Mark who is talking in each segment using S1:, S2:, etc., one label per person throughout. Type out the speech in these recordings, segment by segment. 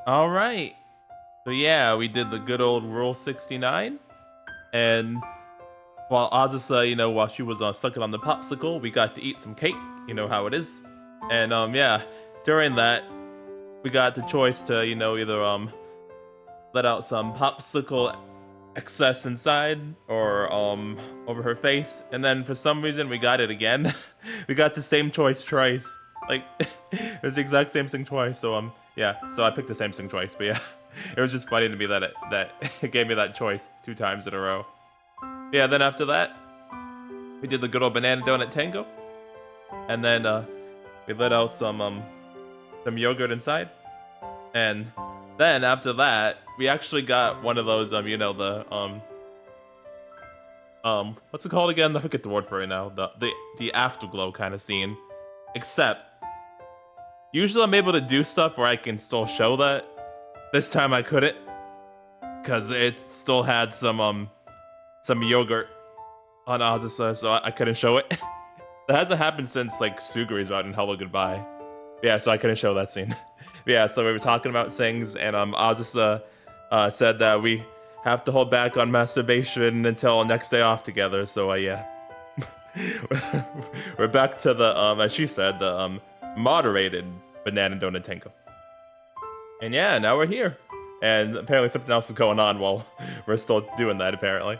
S1: All right. So yeah, we did the good old Rule 69. And while Azusa, while she was sucking on the popsicle, we got to eat some cake. You know how it is. And yeah, during that, we got the choice to, either let out some popsicle excess inside or over her face. And then for some reason we got it again. We got the same choice twice. Like it was the exact same thing twice. So yeah, so I picked the same thing twice, but yeah. It was just funny to me that it gave me that choice 2 times in a row. Yeah, then after that, we did the good old banana donut tango. And then we let out some yogurt inside. And then after that, we actually got one of those what's it called again? I forget the word for it now. The afterglow kind of scene. Except usually I'm able to do stuff where I can still show that. This time I couldn't, cause it still had some yogurt on Azusa, so I couldn't show it. That hasn't happened since like Suguri's out in Hello Goodbye. Yeah, so I couldn't show that scene. Yeah, so we were talking about things, and Azusa said that we have to hold back on masturbation until next day off together. So yeah, we're back to the as she said, the moderated banana donut tango. And yeah, now we're here. And apparently something else is going on while we're still doing that, apparently.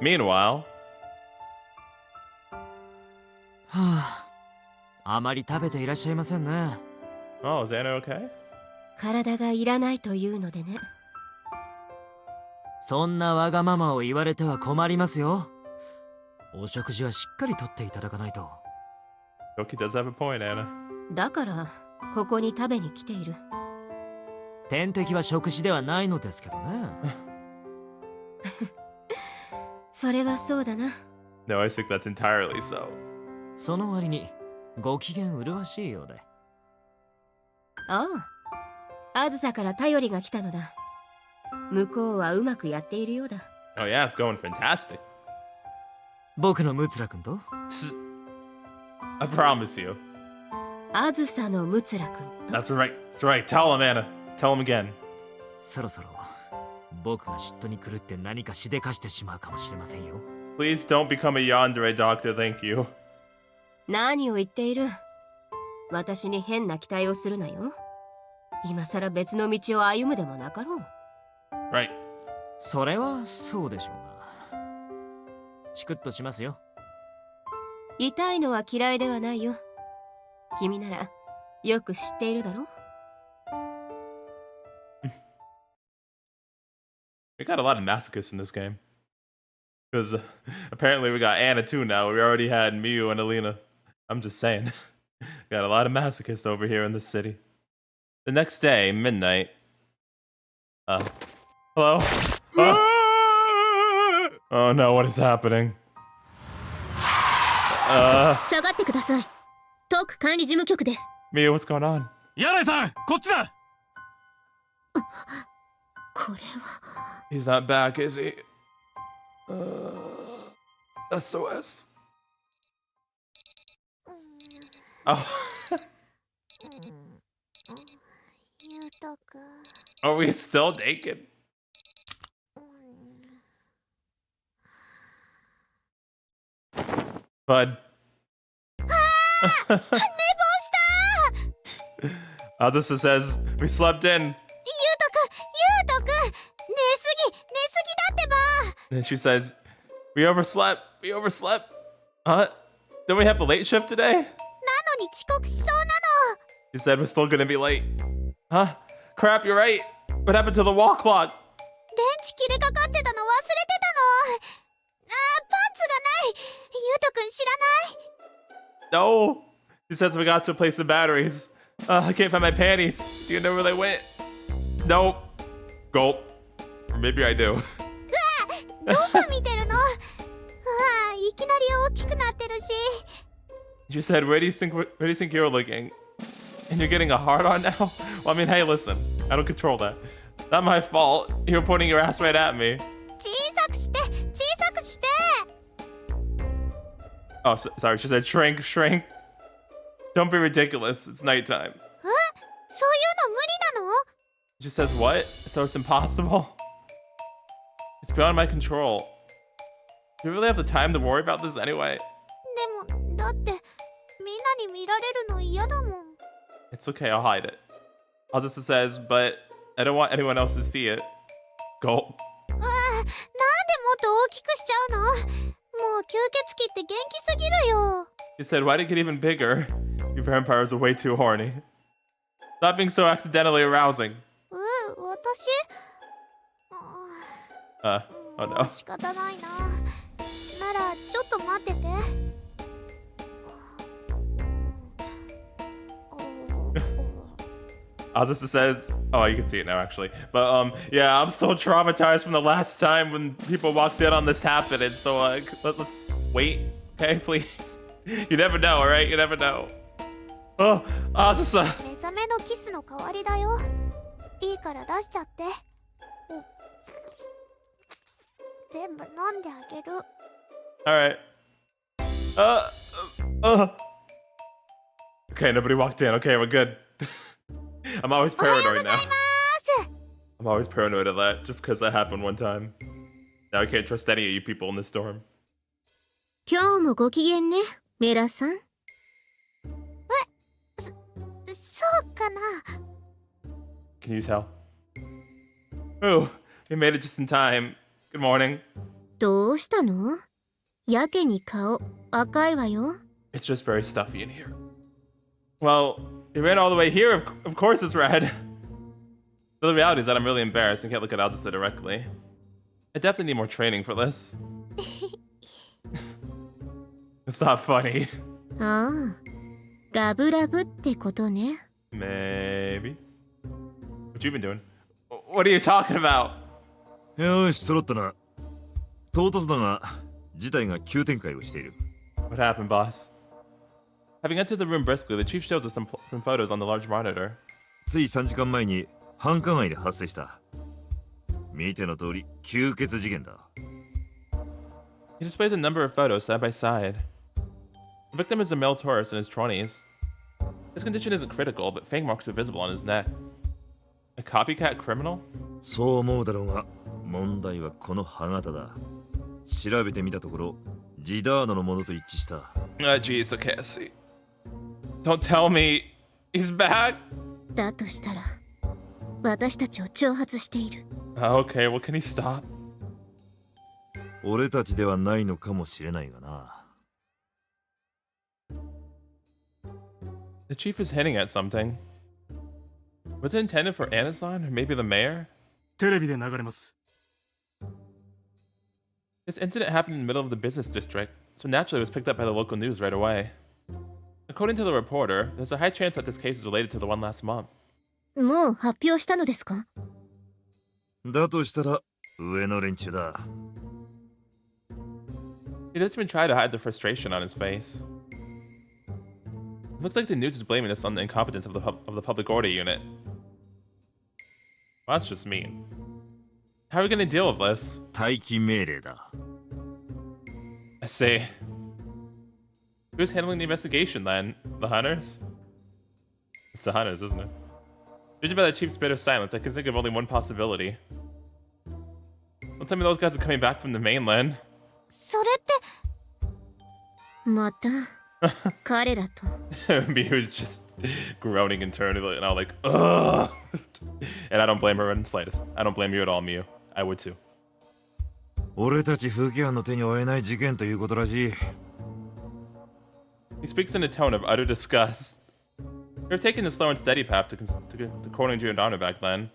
S1: Meanwhile...
S2: あまり食べていらっしゃいませんね。
S1: Oh, is Anna okay?
S3: 体がいらないというのでね。
S2: そんなわがままを言われては困りますよ。お食事はしっかりとっていただかないと。
S1: Yoki does have a point, Anna.
S3: だからここに食べに来ている。
S2: 天敵は食事ではないのですけどね。
S3: それはそうだな。
S1: No, I think that's entirely so.
S2: その割にご機嫌麗しいようで。
S3: ああ、あずさから頼りが来たのだ。向こうはうまくやっているようだ。
S1: Oh yeah, it's going fantastic.
S2: 僕のムツラ君と
S1: I promise you.
S3: あずさのムツラ君と。
S1: That's right. That's right. Tell him, Anna. Tell him again.
S2: そろそろ僕が嫉妬に狂って何かしでかしてしまうかもしれませんよ。
S1: Please don't become a yandere, doctor. Thank you.
S3: 何を言っている。私に変な期待をするなよ。今さら別の道を歩むでもなかろう。
S1: Right.
S2: それはそうでしょうが。チクッとしますよ。
S3: 痛いのは嫌いではないよ。君ならよく知っているだろ。
S1: We got a lot of masochists in this game. Because apparently we got Anna too now. We already had Miyu and Alina. I'm just saying. Got a lot of masochists over here in the city. The next day, midnight. Hello? Oh no, what is happening?
S3: 下がってください。特区管理事務局です。
S1: Miyu, what's going on?
S2: 柳井さん、こっちだ。
S3: これは。
S1: He's not back, is he? SOS. Oh. Are we still naked? Bud. Azusa says we slept in. And she says, we overslept. We overslept. Don't we have a late shift today? She said we're still gonna be late. Huh? Crap, you're right. What happened to the wall clock? No. She says we got to replace the batteries. I can't find my panties. Do you know where they went? Nope. Gulp. Or maybe I do. You said, where do you think you're looking? And you're getting a hard on now? Well, I mean, hey, listen. I don't control that. Not my fault. You're pointing your ass right at me. Oh, sorry. She said, shrink, shrink. Don't be ridiculous. It's nighttime. She says what? So it's impossible? It's beyond my control. Do you really have the time to worry about this anyway?
S4: でもだってみんなに見られるの嫌だもん。
S1: It's okay, I'll hide it. Azusa says, but I don't want anyone else to see it. Gulp.
S4: なんでもっと大きくしちゃうの？もう吸血鬼って元気すぎるよ。
S1: She said, why did it get even bigger? You vampires are way too horny. Stop being so accidentally arousing.
S4: 私
S1: Oh no.
S4: 仕方ないな。ならちょっと待ってて。
S1: Azusa says, oh, you can see it now actually. But yeah, I'm still traumatized from the last time when people walked in on this happening. So let's wait, okay, please. You never know, all right? You never know. Oh, Azusa.
S4: 目覚めのキスの代わりだよ。いいから出しちゃって。全部飲んであげる。
S1: All right. Okay, nobody walked in. Okay, we're good. I'm always paranoid now. I'm always paranoid of that, just because that happened one time. Now I can't trust any of you people in this storm.
S3: 今日もご機嫌ね、メラさん。
S4: そうかな。
S1: Can you tell? Oh, we made it just in time. Good morning.
S3: どうしたの？やけに顔赤いわよ。
S1: It's just very stuffy in here. Well, you ran all the way here. Of course it's red. But the reality is that I'm really embarrassed and can't look at Azusa directly. I definitely need more training for this. It's not funny.
S3: ああ、ラブラブってことね。
S1: Maybe. What you been doing? What are you talking about?
S5: よし、揃ったな。唐突だが、事態が急展開をしている。
S1: What happened, boss? Having entered the room briskly, the chief shows us some photos on the large monitor.
S5: つい3時間前に繁華街で発生した。見ての通り、吸血事件だ。
S1: He displays a number of photos side by side. The victim is a male tourist in his 20s. His condition isn't critical, but fang marks are visible on his neck. A copycat criminal?
S5: そう思うだろうが、問題はこの歯型だ。調べてみたところ、ジダーノのものと一致した。
S1: Jeez, okay, I see. Don't tell me he's back.
S3: だとしたら、私たちを挑発している。
S1: Okay, well, can he stop?
S5: 俺たちではないのかもしれないがな。
S1: The chief is hinting at something. Was it intended for Anison or maybe the mayor?
S6: テレビで流れます。
S1: This incident happened in the middle of the business district, so naturally it was picked up by the local news right away. According to the reporter, there's a high chance that this case is related to the one last month.
S3: もう発表したのですか？
S5: だとしたら、上の連中だ。
S1: He doesn't even try to hide the frustration on his face. It looks like the news is blaming this on the incompetence of the public order unit. Well, that's just mean. How are we gonna deal with this?
S5: 待機命令だ。
S1: I see. Who's handling the investigation then? The hunters? It's the hunters, isn't it? Judging by the chief's bitter silence, I can think of only one possibility. Don't tell me those guys are coming back from the mainland.
S4: それって
S3: また彼らと。
S1: Me who's just groaning internally and I'm like, ugh. And I don't blame her in the slightest. I don't blame you at all, Miu. I would too.
S5: 俺たち風紀犯の手に負えない事件ということらしい。
S1: He speaks in a tone of utter disgust. We were taking the slow and steady path to cornering Giordano back then,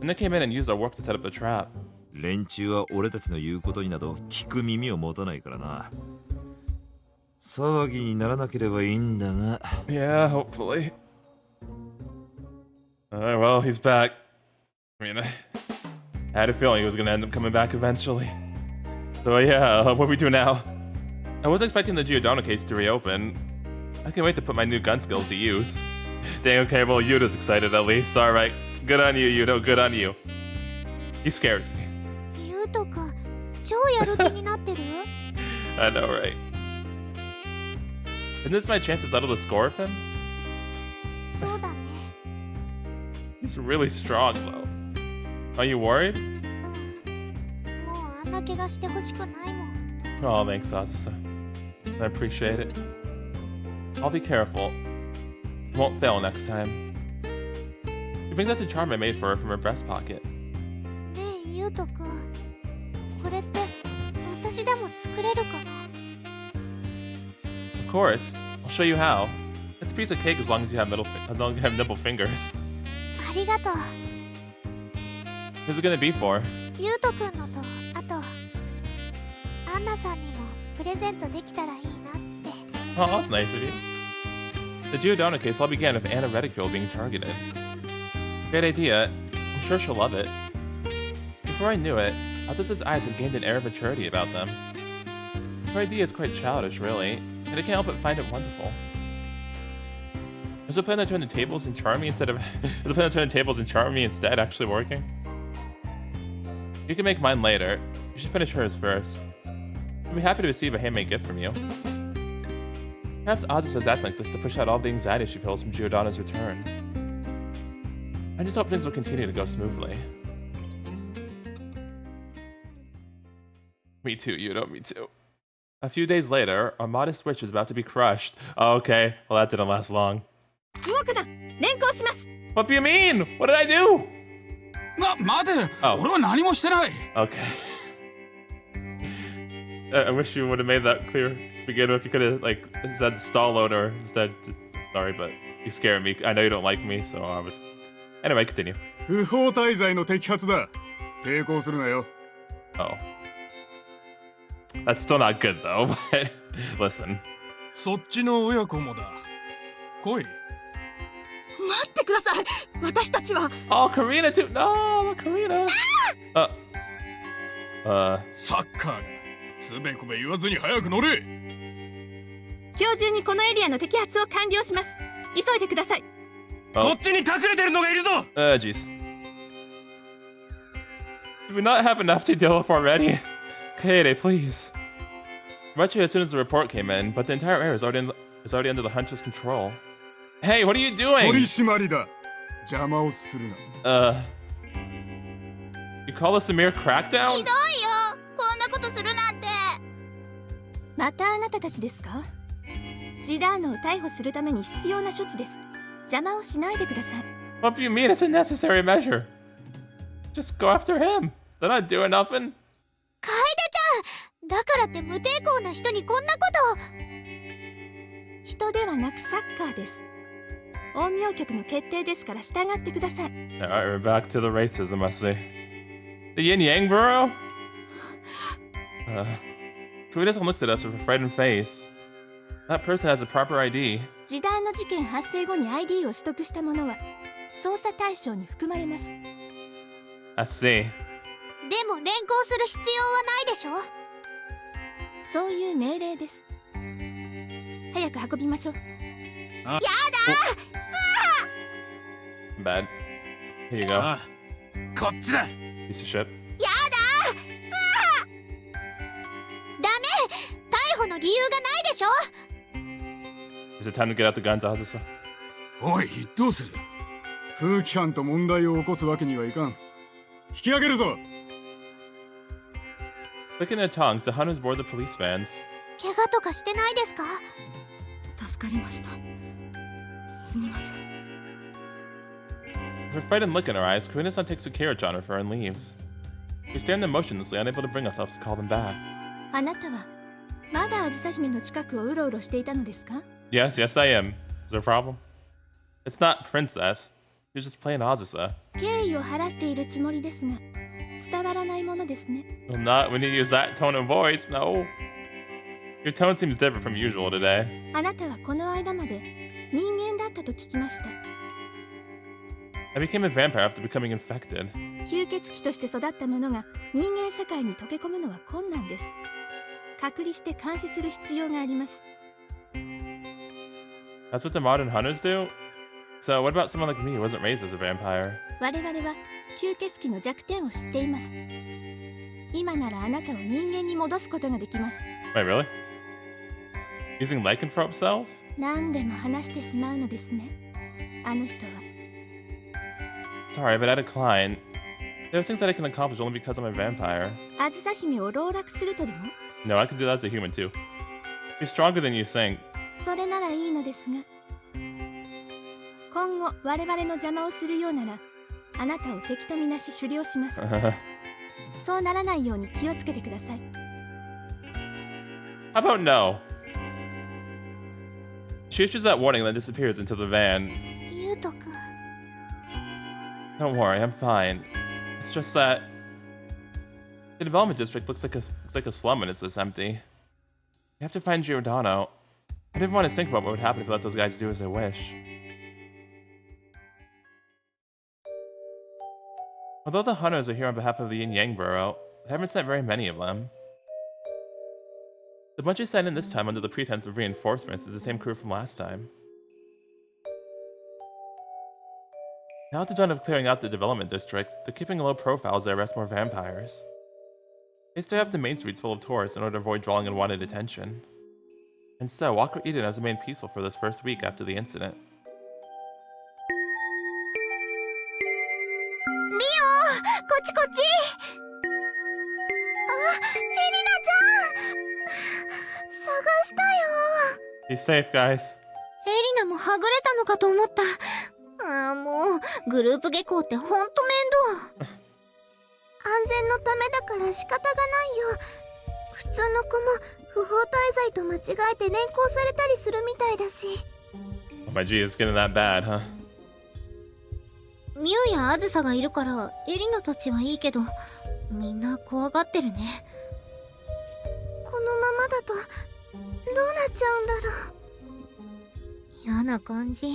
S1: and they came in and used our work to set up the trap.
S5: 連中は俺たちの言うことになど聞く耳を持たないからな。騒ぎにならなければいいんだが。
S1: Yeah, hopefully. Well, he's back. I mean, I had a feeling he was gonna end up coming back eventually. So yeah, what do we do now? I wasn't expecting the Giordano case to reopen. I can't wait to put my new gun skills to use. Dang, okay, well, Yuto's excited at least. Alright, good on you, Yuto, good on you. He scares me.
S4: ユウトくん超やる気になってる？
S1: I know, right? Isn't this my chance to settle the score with him?
S4: そうだね。
S1: He's really strong, though. Are you worried?
S4: もうあんな怪我してほしくないもん。
S1: Oh, thanks, Azusa. I appreciate it. I'll be careful. Won't fail next time. She brings out the charm I made for her from her breast pocket.
S4: ねえ、ゆうとくん。これって私でも作れるかな？
S1: Of course. I'll show you how. It's a piece of cake as long as you have nimble fingers.
S4: ありがとう。
S1: Who's it gonna be for?
S4: ゆうとくんのと、あとアンナさんにもプレゼントできたらいいなって。
S1: Oh, that's nice of you. The Giordano case all began with Anna Reticule being targeted. Great idea. I'm sure she'll love it. Before I knew it, Azusa's eyes had gained an air of maturity about them. Her idea is quite childish, really, and I can't help but find it wonderful. Is the plan to turn the tables and charm me instead of is the plan to turn the tables and charm me instead actually working? You can make mine later. You should finish hers first. I'd be happy to receive a handmade gift from you. Perhaps Azusa's acting like this to push out all the anxiety she feels from Giordano's return. I just hope things will continue to go smoothly. Me too, Yuuto, me too. A few days later, our modest wish is about to be crushed. Oh, okay, well that didn't last long.
S3: 動くな。連行します。
S1: What do you mean? What did I do?
S6: 待て、
S1: Oh.
S6: 俺は何もしてない。
S1: Okay. I wish you would have made that clear to begin with. You could have like said stall owner instead. Just, sorry, but you scared me. I know you don't like me, so I was. Anyway, continue.
S6: 不法滞在の摘発だ。抵抗するなよ。
S1: Oh. That's still not good though, but listen.
S6: そっちの親子もだ。来い。
S3: 待ってください。私たちは。
S1: Oh, Karina too. No, Karina.
S6: サッカーが。つべこべ言わずに早く乗れ。
S3: 今日中にこのエリアの摘発を完了します。急いでください。
S1: こ
S6: っちに隠れてるのがいるぞ。
S1: Jeez. Do we not have enough to deal with already? Kaede, please. Much as soon as the report came in, but the entire area is already under the hunter's control. Hey, what are you
S6: 取り
S1: doing?
S6: 締まりだ。邪魔をするな。
S1: You call this a mere
S4: ひ
S1: crackdown?
S4: どいよ。こんなことするなんて。
S3: またあなたたちですか？ジダーノを逮捕するために必要な処置です。邪魔をしないでください。
S1: What do you mean it's a necessary measure? Just go after him. They're not doing nothing.
S4: 楓ちゃん、だからって無抵抗な人にこんなこと。
S3: 人ではなくサッカーです。陰陽局の決定ですから従ってください。
S1: Alright, we're back to the racism, I see. The Yin Yang Burrow? Kuida-san looks at us with a frightened face. That person has a proper ID.
S3: ジダーノ事件発生後に ID を取得した者は捜査対象に含まれます。
S1: I see.
S4: でも連行する必要はないでしょ。
S3: そういう命令です。早く運びましょう。
S4: やだ。
S1: Bad. Here you go.
S6: ああ、こっちだ。
S1: Piece of shit.
S4: やだ。ダメ。逮捕の理由がないでしょ。
S1: Is it time to get out the guns, Azusa?
S6: おい、どうする？風紀犯と問題を起こすわけにはいかん。引き上げるぞ。
S1: Clicking their tongues, the hunters board the police vans.
S4: 怪我とかしてないですか？
S3: 助かりました。すみません。
S1: With a frightened look in her eyes, Karina-san takes a carriage on her for and leaves. We stand there motionlessly, unable to bring ourselves to call them back.
S3: あなたはまだあずさ姫の近くをうろうろしていたのですか？
S1: Yes, yes, I am. Is there a problem? It's not princess. You're just playing Azusa.
S3: 敬意を払っているつもりですが、伝わらないものですね。
S1: Well, not when you use that tone of voice, no. Your tone seems different from usual today.
S3: あなたはこの間まで人間だったと聞きました。
S1: I became a vampire after becoming infected.
S3: 吸血鬼として育った者が人間社会に溶け込むのは困難です。隔離して監視する必要があります。
S1: That's what the modern hunters do? So what about someone like me who wasn't raised as a vampire?
S3: 我々は吸血鬼の弱点を知っています。今ならあなたを人間に戻すことができます。
S1: Wait, really? Using lycanthrope cells?
S3: 何でも話してしまうのですね。あの人は。
S1: Sorry, but I decline. There's things that I can accomplish only because I'm a vampire.
S7: あずさ姫を籠絡するとでも
S1: No, I can do that as a human too. You're stronger than you think.
S7: それならいいのですが今後我々の邪魔をするようならあなたを敵とみなし狩猟しますそうならないように気をつけてください
S1: How about no? She issues that warning and then disappears into the van.
S4: ゆうとくん
S1: Don't worry, I'm fine. It's just that the development district looks like a slum when it's this empty. You have to find Giordano. I didn't want to think about what would happen if we let those guys do as they wish. Although the hunters are here on behalf of the Yin Yang Borough, I haven't sent very many of them. The bunch you sent in this time under the pretense of reinforcements is the same crew from last time. Now that they're done of clearing out the development district, they're keeping a low profile as they arrest more vampires. They still have the main streets full of tourists in order to avoid drawing unwanted attention. And so, Aqua Eden has remained peaceful for this first week after the incident.
S4: リオこっちこっちあエリナちゃん探したよ
S1: Be safe, guys.
S4: エリナもはぐれたのかと思ったああもうグループ下校ってほんと面倒安全のためだから仕方がないよ普通の子も不法滞在と間違えて連行されたりするみたいだし
S1: Oh my G, it's getting that bad, huh?
S4: ミュウやアズサがいるからエリナたちはいいけどみんな怖がってるねこのままだとどうなっちゃうんだろう嫌な感じ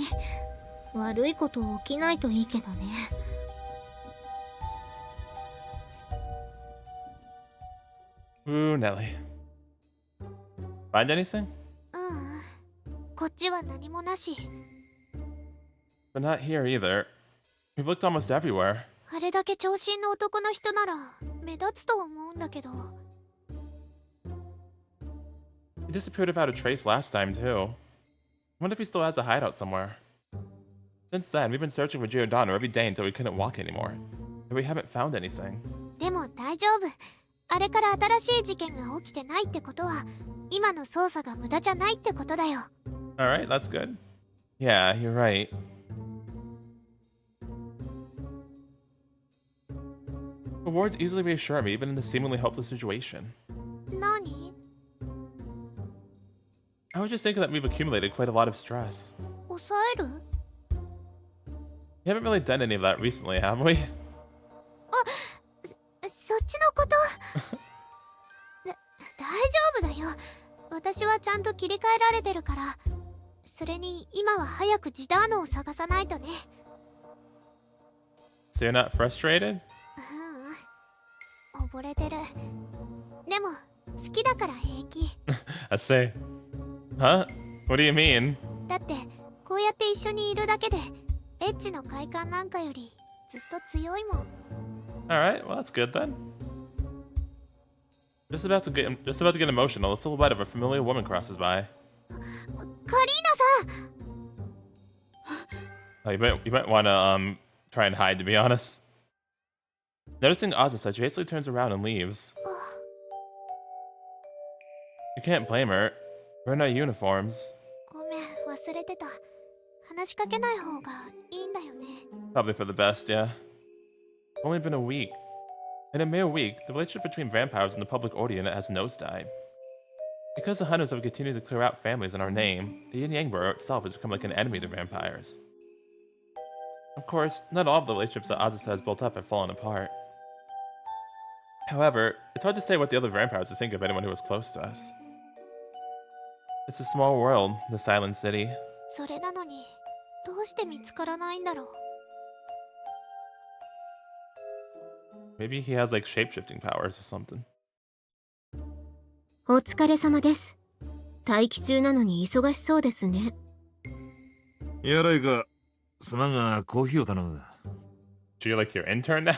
S4: 悪いこと起きないといいけどね
S1: Ooh, Nelly. Find anything?
S4: こっちは何もなし
S1: But not here either. We've looked almost everywhere.
S4: あれだけ長身の男の人なら目立つと思うんだけど
S1: He disappeared without a trace last time, too. I wonder if he still has a hideout somewhere. Since then, we've been searching for Giordano every day until we couldn't walk anymore. But we haven't found anything.
S4: でも大丈夫あれから新しい事件が起きてないってことは今の捜査が無駄じゃないってことだよ
S1: Alright, that's good. Yeah, you're right. The wards easily reassure me, even in this seemingly hopeless situation.
S4: 何
S1: I was just thinking that we've accumulated quite a lot of stress.
S4: 抑える
S1: We haven't really done any of that recently, have we?
S4: そっちのこと大丈夫だよ私はちゃんと切り替えられてるからそれに今は早くジダーノを探さないとね
S1: So you're not frustrated?
S4: 溺れてるでも好きだから平気
S1: I say. Huh? What do you mean?
S4: だってこうやって一緒にいるだけでエッチの快感なんかよりずっと強いもん
S1: Alright, well that's good then. Just about to get emotional, the silhouette of a familiar woman crosses by.
S4: カリーナさん
S1: Oh, you might wanna try and hide, to be honest. Noticing Azusa, she hastily turns around and leaves. You can't blame her. We're in our uniforms.
S4: ごめん忘れてた話しかけない方がいいんだよね
S1: Probably for the best, yeah. Only been a week. In a mere week, the relationship between vampires and the public audience has nosedived. Because the hunters have continued to clear out families in our name, the Yin Yang Borough itself has become like an enemy to vampires. Of course, not all of the relationships that Azusa has built up have fallen apart. However, it's hard to say what the other vampires would think of anyone who was close to us. It's a small world, the Silent City.
S4: それなのにどうして見つからないんだろう
S1: Maybe he has like shape-shifting powers or something.
S4: お疲れ様です待機中なのに忙しそうですね
S5: やらいかすまんがコーヒーを頼む
S1: So you're like your intern now?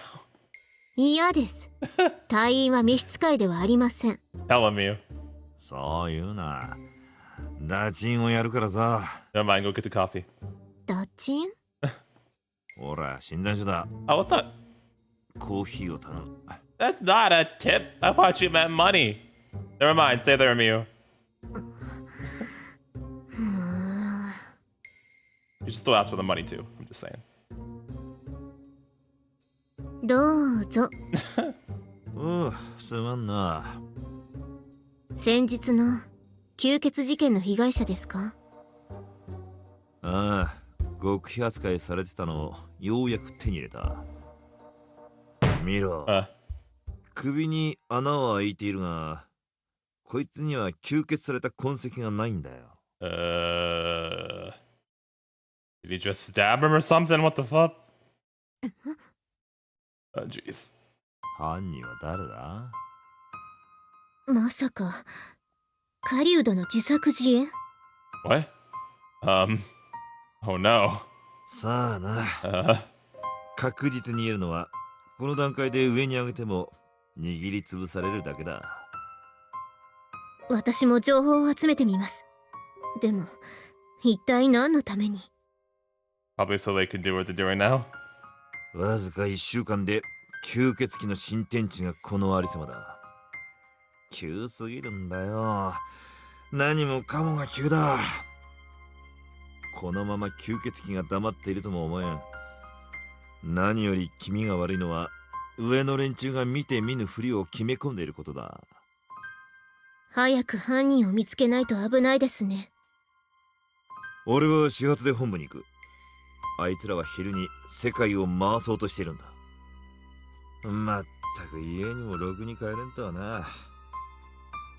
S4: 嫌です隊員は召使いではありません
S1: Tell him you.
S5: そう言うなダチンをやるからさ
S1: Never mind, go get the coffee.
S4: ダチン
S5: ほら、診断書だ。
S1: Oh, what's up?
S5: コーヒーを頼む。
S1: That's not a tip. I thought you meant money. Never mind. Stay there, Miu. You should still ask for the money too. I'm just saying.
S4: どうぞ。
S5: おう、すまんな。
S4: 先日の吸血事件の被害者ですか？
S5: ああ、極秘扱いされてたのをようやく手に入れた。見ろ。首に穴は開いているが、こいつには吸血された痕跡がないんだよ。
S1: Did he just stab him or something? What the fuck? Oh, jeez.
S5: 犯人は誰だ？
S4: まさか狩人の自作自演？
S1: What? Oh no.
S5: さあな。確実に言えるのは、この段階で上に上げても握りつぶされるだけだ。
S4: 私も情報を集めてみます。でも一体何のために？
S1: Probably so they can do what they're doing now.
S5: わずか1週間で吸血鬼の新天地がこのありさまだ。急すぎるんだよ。何もかもが急だ。このまま吸血鬼が黙っているとも思えん。何より気味が悪いのは、上の連中が見て見ぬふりを決め込んでいることだ。
S4: 早く犯人を見つけないと危ないですね。
S5: 俺は始発で本部に行く。あいつらは昼に世界を回そうとしているんだ。まったく家にもろくに帰れんとはな。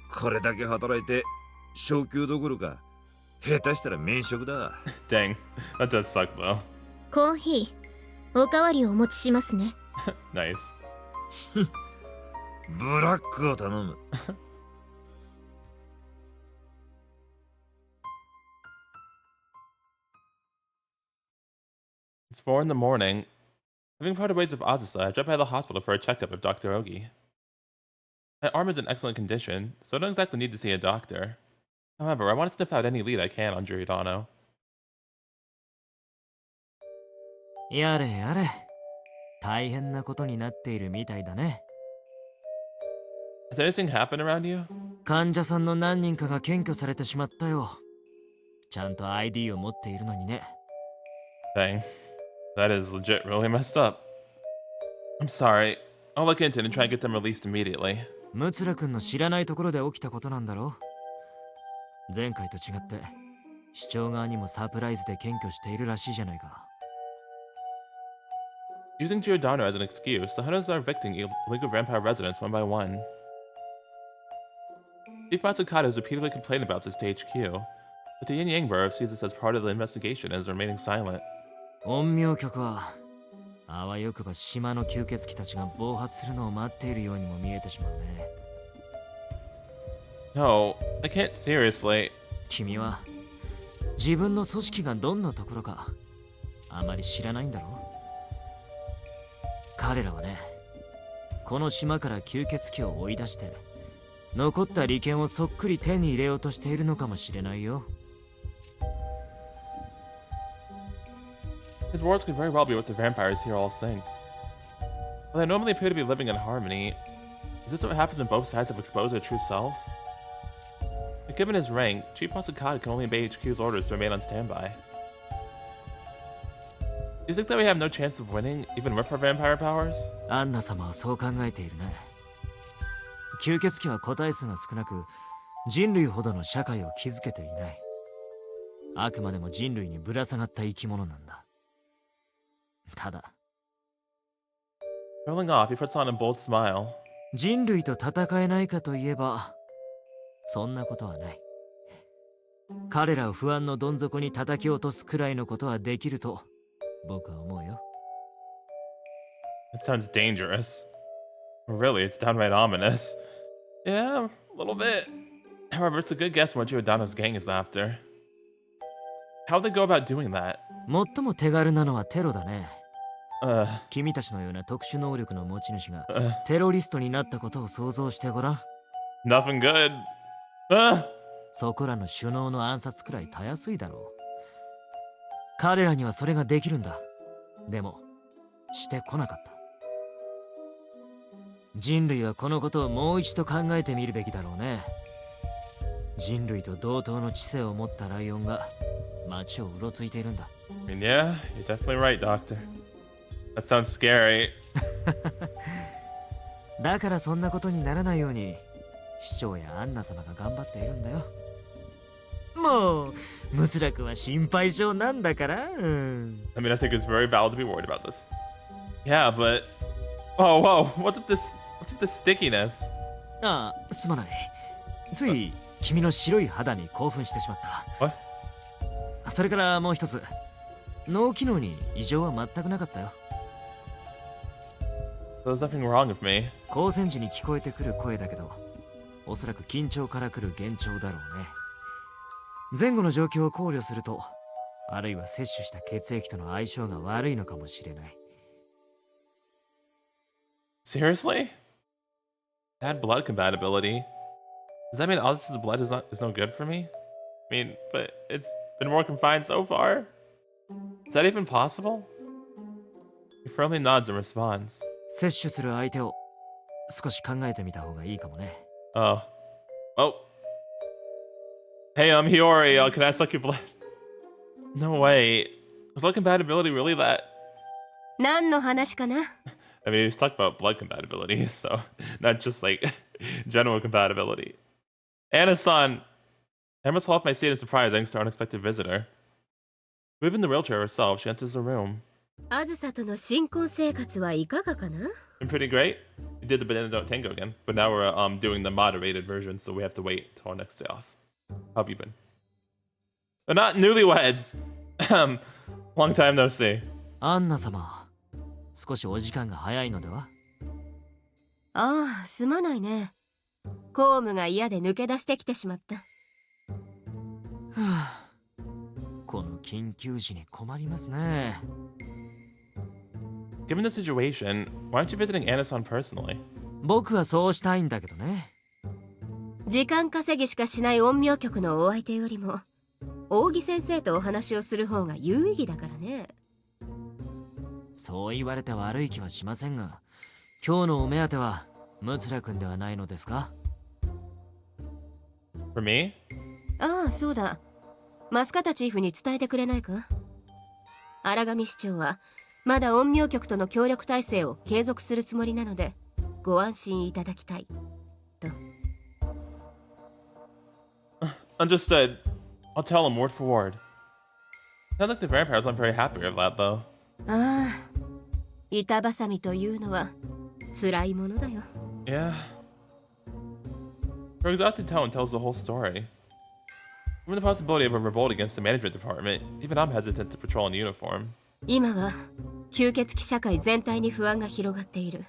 S5: これだけ働いて昇給どころか下手したら免職だ。
S1: Dang, that does suck though.
S4: コーヒーおかわりをお持ちしますね。
S1: Nice.
S5: ブラックを頼む。
S1: It's 4 in the morning. Having parted ways with Azusa, I dropped by the hospital for a checkup of Dr. Ogi. My arm is in excellent condition, so I don't exactly need to see a doctor. However, I want to sniff out any lead I can on Giordano.
S2: やれやれ。大変なことになっているみたいだね。
S1: Has anything happened around you?
S2: 患者さんの何人かが検挙されてしまったよ。ちゃんと ID を持っているのにね。
S1: Dang. That is legit really messed up. I'm sorry. I'll look into it and try and get them released immediately.
S2: ムツラ君の知らないところで起きたことなんだろう。前回と違って市長側にもサプライズで検挙しているらしいじゃないか。
S1: Using Giordano as an excuse, the hunters are evicting illegal vampire residents one by one. Chief Matsukata has repeatedly complained about this to HQ, but the Yin Yang Borough sees this as part of the investigation and is remaining silent.
S2: 陰陽局はあわよくば島の吸血鬼たちが暴発するのを待っているようにも見えてしまうね。
S1: No, I can't seriously.
S2: 君は自分の組織がどんなところかあまり知らないんだろう。彼らはね、この島から吸血鬼を追い出して残った利権をそっくり手に入れようとしているのかもしれないよ。
S1: His words could very well be what the vampires here all think. While they normally appear to be living in harmony, is this what happens when both sides have exposed their true selves? But given his rank, Chief Masakata can only obey HQ's orders to remain on standby. Do you think that we have no chance of winning, even with our vampire powers?
S2: アンナ様はそう考えているね。吸血鬼は個体数が少なく、人類ほどの社会を築けていない。あくまでも人類にぶら下がった生き物なんだ。ただ、
S1: Rolling off, he puts on a bold smile.
S2: 人類と戦えないかといえば、そんなことはない。彼らを不安のどん底に叩き落とすくらいのことはできると僕は思うよ。
S1: It sounds dangerous. Really, it's downright ominous. Yeah, a little bit. However, it's a good guess what Giordano's gang is after. How'd they go about doing that?
S2: 最も手軽なのはテロだね。
S1: Uh,
S2: 君たちのような特殊能力の持ち主がテロリストになったことを想像してごらん。
S1: nothing good.
S2: そこらの首脳の暗殺くらいたやすいだろう。彼らにはそれができるんだ。でもしてこなかった。人類はこのことをもう一度考えてみるべきだろうね。人類と同等の知性を持ったライオンが街をうろついているんだ。
S1: I mean, yeah, you're definitely right, Doctor. That sounds scary.
S2: だからそんなことにならないように市長やアンナ様が頑張っているんだよ。もうムツラ君は心配性なんだから。
S1: I mean, I think it's very valid to be worried about this. Yeah, but oh, whoa, what's with this stickiness?
S2: ああ、すまない。つい君の白い肌に興奮してしまった。
S1: What?
S2: それからもう一つ、脳機能に異常は全くなかったよ。
S1: There's nothing wrong with me.
S2: 光線時に聞こえてくる声だけど、おそらく緊張から来る幻聴だろうね。前後の状況を考慮すると、あるいは摂取した血液との相性が悪いのかもしれない。
S1: Seriously? Bad blood compatibility? Does that mean Azusa's blood is no good for me? I mean, but it's been more confined so far. Is that even possible? He firmly nods and responds.
S2: 摂取する相手を少し考えてみた方がいいかもね。
S1: Oh. Oh. Hey, I'm Hiyori. Can I suck your blood? No way. Was blood compatibility really that?
S3: 何の話かな？
S1: I mean, he was talking about blood compatibility, so not just like general compatibility. Anna-san! I must fall off my seat in surprise thanks to our unexpected visitor. Moving the wheelchair herself, she enters the room.
S3: あずさとの新婚生活はいかがかな？
S1: Been pretty great. We did the banana don't tango again, but now we're doing the moderated version, so we have to wait till our next day off. How have you been? But not newlyweds. Long time no see.
S2: アンナ様、少しお時間が早いのでは？
S3: ああ、すまないね。公務が嫌で抜け出してきてしまった。
S2: この緊急時に困りますね。
S1: Given the situation, why aren't you visiting Anna-san personally?
S2: 僕はそうしたいんだけどね。
S3: 時間稼ぎしかしない陰陽局のお相手よりも扇先生とお話をする方が有意義だからね。
S2: そう言われて悪い気はしませんが、今日のお目当てはムツラ君ではないのですか？
S1: For me?
S3: ああ、そうだ。マスカタチーフに伝えてくれないか？荒上市長はまだ陰陽局との協力体制を継続するつもりなのでご安心いただきたいと。
S1: Understood. I'll tell him word for word. Sounds like the vampires aren't very happy with that, though.
S3: ああ、板挟みというのは辛いものだよ。
S1: Yeah. Her exhausted tone tells the whole story. Given the possibility of a revolt against the management department, even I'm hesitant to patrol in uniform.
S3: 今は吸血鬼社会全体に不安が広がっている。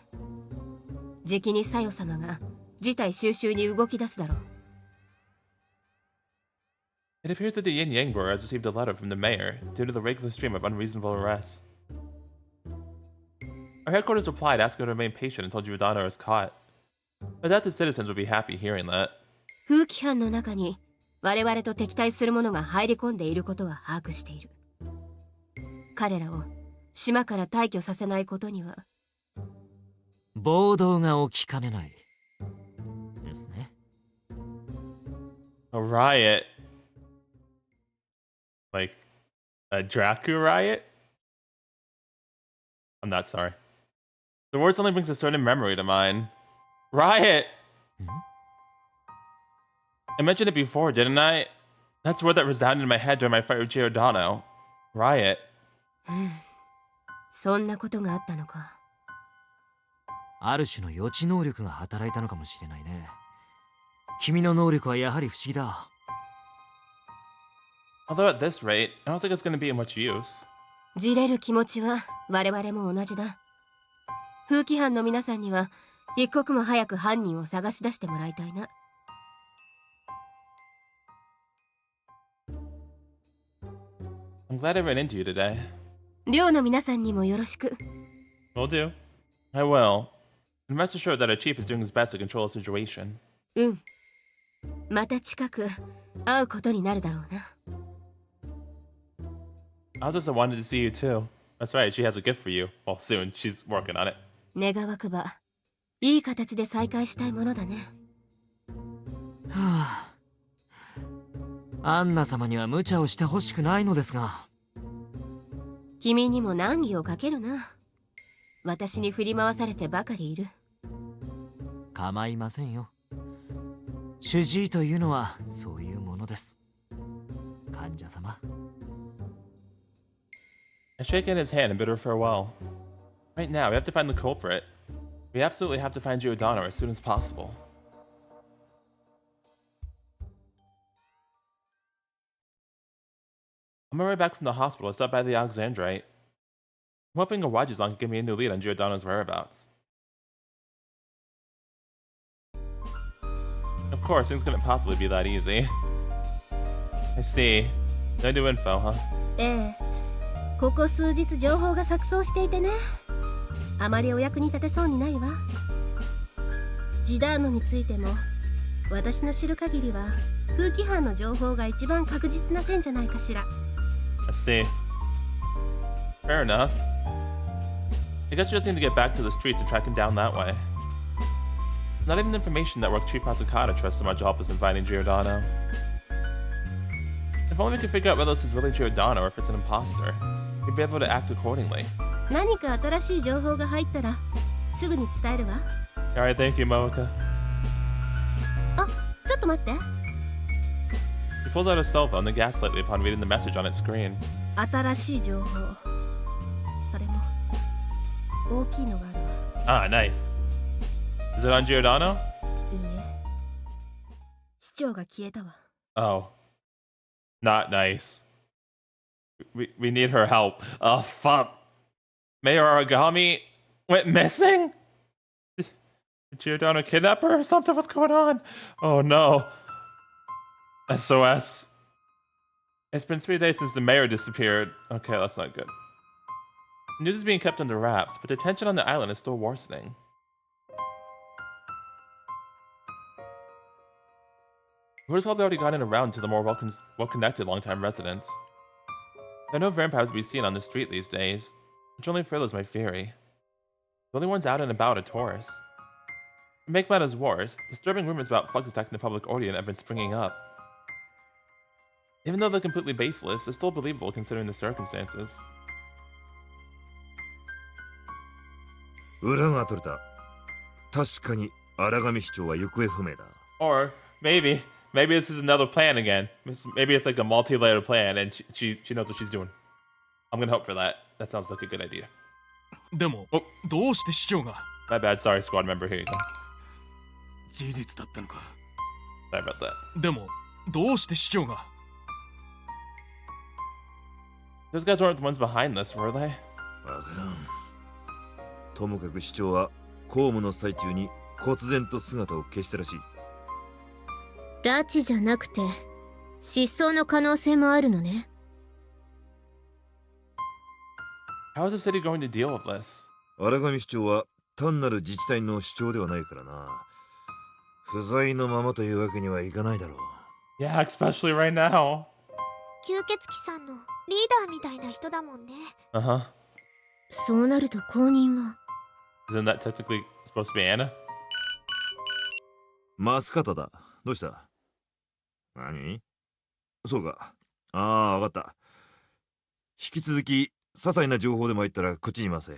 S3: じきにサヨ様が事態収拾に動き出すだろう。
S1: It appears that the Yin Yang Bureau has received a letter from the mayor due to the regular stream of unreasonable arrests. Our headquarters replied asking her to remain patient until Giordano is caught. I doubt the citizens would be happy hearing that.
S3: 風紀班の中に我々と敵対する者が入り込んでいることは把握している。彼らを島から退去させないことには
S2: 暴動が起きかねないですね。
S1: A riot? Like a Dracu-Riot? I'm not sorry. The word suddenly brings a certain memory to mind. Riot! I mentioned it before, didn't I? That's the word that resounded in my head during my fight with Giordano. Riot.
S3: そんなことがあったのか。
S2: ある種の予知能力が働いたのかもしれないね。君の能力はやはり不思議だ。
S1: Although at this rate, I don't think it's going to be of much use.
S3: じれる気持ちは我々も同じだ。風紀班の皆さんには一刻も早く犯人を探し出してもらいたいな。
S1: I'm glad I ran into you today.
S3: 寮の皆さんにもよろしく。
S1: Will do. I will. And rest assured that our chief is doing his best to control the situation.
S3: うん。また近く会うことになるだろうな。
S1: Azusa wanted to see you too. That's right, she has a gift for you. Well, soon. She's working on it.
S3: 願わくばいい形で再会したいものだね。
S2: はあ、アンナ様には無茶をしてほしくないのですが。
S3: 君にも難儀をかけるな。私に振り回されてばかりいる。
S2: 構いませんよ。主治医というのはそういうものです。患者様。
S1: I shake in his hand and bid her farewell. Right now, we have to find the culprit. We absolutely have to find Giordano as soon as possible. On my way back from the hospital, I stopped by the Alexandrite. I'm hoping a Wajizan can give me a new lead on Giordano's whereabouts. Of course, things couldn't possibly be that easy. I see. No new info, huh?
S3: ええ、ここ数日情報が錯綜していてね。あまりお役に立てそうにないわ。ジダーノについても私の知る限りは風紀班の情報が一番確実な線じゃないかしら。
S1: I see. Fair enough. I guess you just need to get back to the streets and track him down that way. Not even the information network Chief Masakata trusts so much help us in finding Giordano. If only we could figure out whether this is really Giordano or if it's an imposter, we'd be able to act accordingly.
S3: 何か新しい情報が入ったらすぐに伝えるわ。
S1: Alright, thank you, Moeka.
S3: あ、ちょっと待って。
S1: She pulls out her cell phone, then gasps slightly upon reading the message on its screen.
S3: 新しい情報。それも大きいのがあるわ。
S1: Ah, nice. Is it on Giordano?
S3: いいえ。市長が消えたわ。
S1: Oh. Not nice. We need her help. Oh, fuck. Mayor Aragami went missing? Did Giordano kidnap her or something? What's going on? Oh, no. SOS. It's been 3 days since the mayor disappeared. Okay, that's not good. News is being kept under wraps, but the tension on the island is still worsening. Who'd have probably already gotten around to the more well-connected long-time residents. There are no vampires to be seen on the street these days, which only furthers my theory. The only ones out and about are tourists. To make matters worse, disturbing rumors about thugs attacking the public orient have been springing up. Even though they're completely baseless, they're still believable considering the circumstances.
S5: 裏が取れた。確かに荒上市長は行方不明だ。
S1: Or maybe this is another plan again. Maybe it's like a multi-layered plan and she knows what she's doing. I'm gonna hope for that. That sounds like a good idea.
S6: でも、
S1: お
S6: どうして市長が
S1: My bad, sorry squad member, here you go.
S6: 事実だったのか。
S1: Sorry about that.
S6: でも、どうして市長が
S1: Those guys weren't the ones behind this, were they?
S5: わからん。ともかく市長は公務の最中に忽然と姿を消したらしい。
S4: 拉致じゃなくて失踪の可能性もあるのね。
S1: How is the city going to deal with this?
S5: 荒上市長は単なる自治体の主張ではないからな。不在のままというわけにはいかないだろう。
S1: Yeah, especially right now.
S4: 吸血鬼さんのリーダーみたいな人だもんね。
S1: Uh-huh.
S4: そうなると後任は
S1: Isn't that technically supposed to be Anna?
S5: マスカタだ。どうした？何？そうか。ああ、わかった。引き続き、些細な情報でも入ったらこっちに回せ。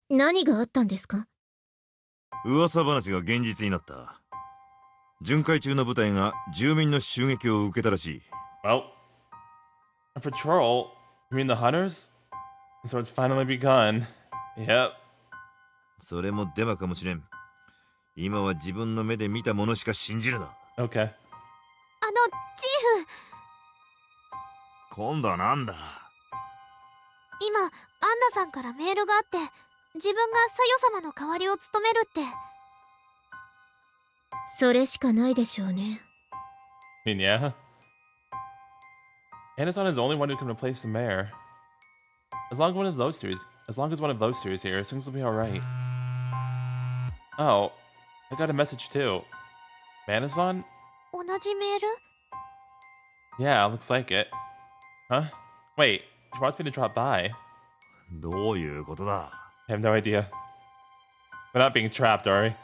S4: 何があったんですか？
S5: 噂話が現実になった。巡回中の部隊が住民の襲撃を受けたらしい。
S1: Well, a patrol? You mean the hunters? So it's finally begun. Yep.
S5: それもデマかもしれん。今は自分の目で見たものしか信じるな。
S1: Okay.
S4: チーフ。
S5: 今度はなんだ？
S4: 今アンナさんからメールがあって、自分がサヨ様の代わりを務めるって。それしかないでしょうね。
S1: I mean, yeah. Anasan is the only one who can replace the mayor. As long as one of those two is here, things will be alright. Oh, I got a message too. Anasan?
S4: 同じメール？
S1: Yeah, looks like it. Huh? Wait, She wants me to drop by.
S5: どういうことだ？
S1: I have no idea. We're not being trapped, are we?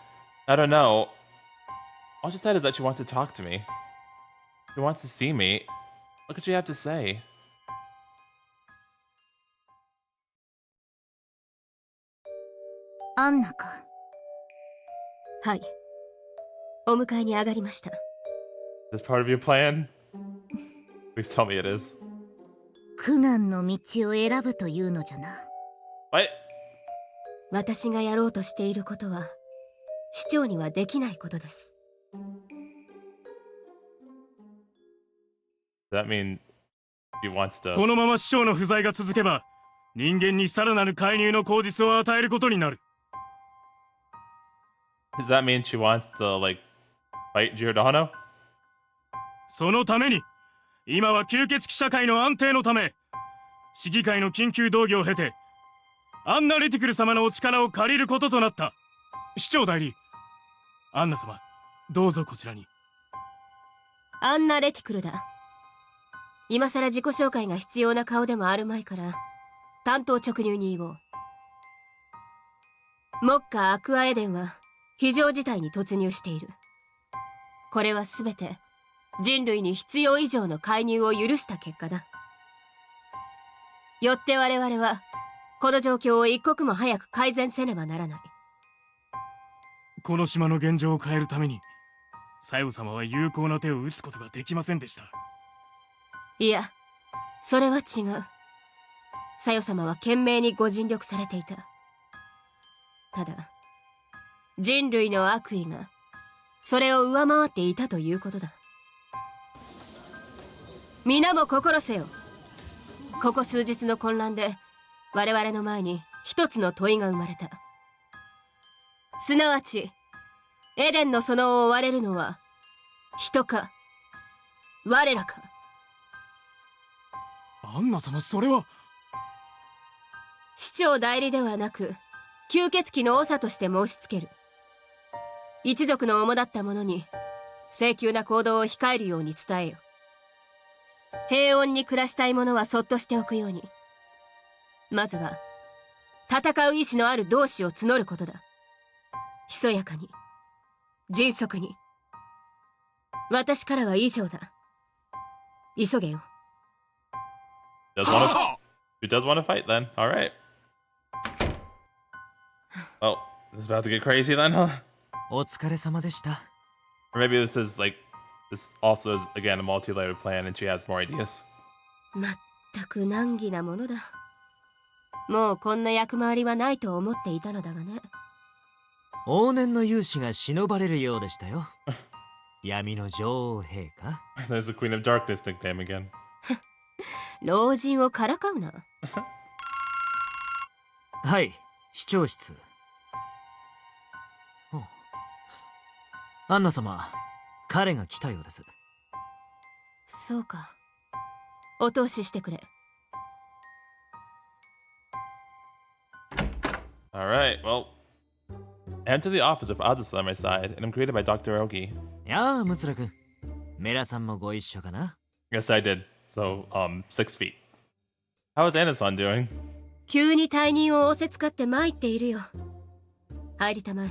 S1: I don't know. All she said is that she wants to talk to me. She wants to see me. What could she have to say?
S4: アンナか。
S3: はい。お迎えに上がりました。
S1: Is this part of your plan? Please tell me it is.
S4: 苦難の道を選ぶというのじゃな。
S1: What?
S3: 私がやろうとしていることは市長にはできないことです。
S1: Does that mean he wants to...
S6: このまま市長の不在が続けば、人間にさらなる介入の口実を与えることになる。
S1: Does that mean she wants to, like, fight Giordano?
S6: そのために、今は吸血鬼社会の安定のため、市議会の緊急動議を経て、アンナ・レティクル様のお力を借りることとなった。市長代理、アンナ様、どうぞこちらに。
S3: アンナ・レティクルだ。今さら自己紹介が必要な顔でもあるまいから、単刀直入に言おう。目下アクアエデンは非常事態に突入している。これはすべて人類に必要以上の介入を許した結果だ。よって我々はこの状況を一刻も早く改善せねばならない。
S6: この島の現状を変えるために、サヨ様は有効な手を打つことができませんでした。
S3: いや、それは違う。サヨ様は懸命にご尽力されていた。ただ、人類の悪意がそれを上回っていたということだ。皆も心せよ。ここ数日の混乱で我々の前に一つの問いが生まれた。すなわちエデンの園を追われるのは人か我らか。
S6: アンナ様、それは。
S3: 市長代理ではなく吸血鬼の長として申し付ける。一族の主だった者に性急な行動を控えるように伝えよ。平穏に暮らしたい者はそっとしておくように。まずは戦う意志のある同志を募ることだ。ひそやかに迅速に。私からは以上だ。急げよ。
S1: Who does want to fight then? All right. Oh, this is about to get crazy then, huh?
S2: お疲れ様でした。
S1: Or maybe this is like, this also is again a multi-layered plan and she has more ideas.
S3: まったく難儀なものだ。もうこんな役回りはないと思っていたのだがね。
S2: 往年の勇士が忍ばれるようでしたよ。闇の女王陛下。
S1: There's the Queen of Darkness nickname again.
S3: 老人をからかうな。
S2: はい、市長室。アンナ様、彼が来たようです。
S3: そうか。お通ししてくれ。
S1: Alright, well, I enter the office of Azusa on my side, and I'm greeted by Dr. Ogi.
S2: やあ、ムツラ君。メラさんもご一緒かな？
S1: Yes, I did. So, 6 feet. How is Anasan doing?
S3: 急に退任を仰せつかって参っているよ。入りたまえ。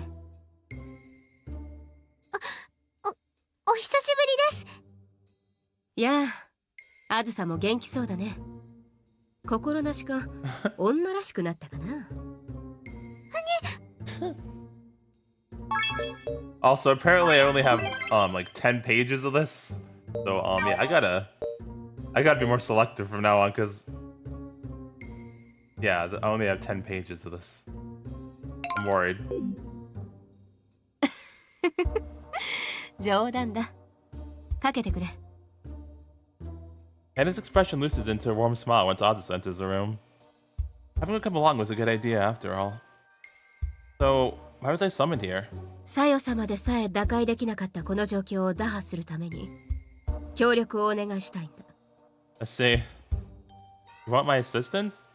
S4: お久しぶりです。
S3: やあ、あずさも元気そうだね。心なしか女らしくなったかな。
S1: Also, apparently I only have like 10 pages of this. So yeah, I gotta be more selective from now on, because yeah, I only have 10 pages of this. I'm worried.
S3: 冗談だ。かけてくれ。
S1: Hannah's expression loosens into a warm smile once Azusa enters the room. Having her come along was a good idea after all. So, why was I summoned here?
S3: サヨ様でさえ打開できなかったこの状況を打破するために協力をお願いしたいんだ。
S1: I see. You want my assistance?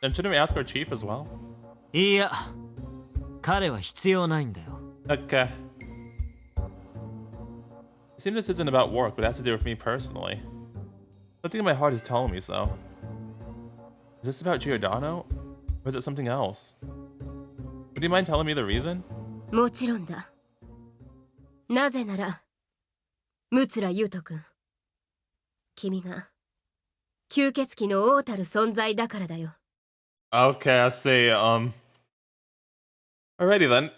S1: Then shouldn't we ask our chief as well?
S2: いや、彼は必要ないんだよ。
S1: Okay. It seems this isn't about work, but it has to do with me personally. Something in my heart is telling me so. Is this about Giordano? Or is it something else? Would you mind telling me the reason?
S3: もちろんだ。なぜなら、六浦優斗くん。君が吸血鬼の王たる存在だからだよ。
S1: Okay, I see. Alrighty then.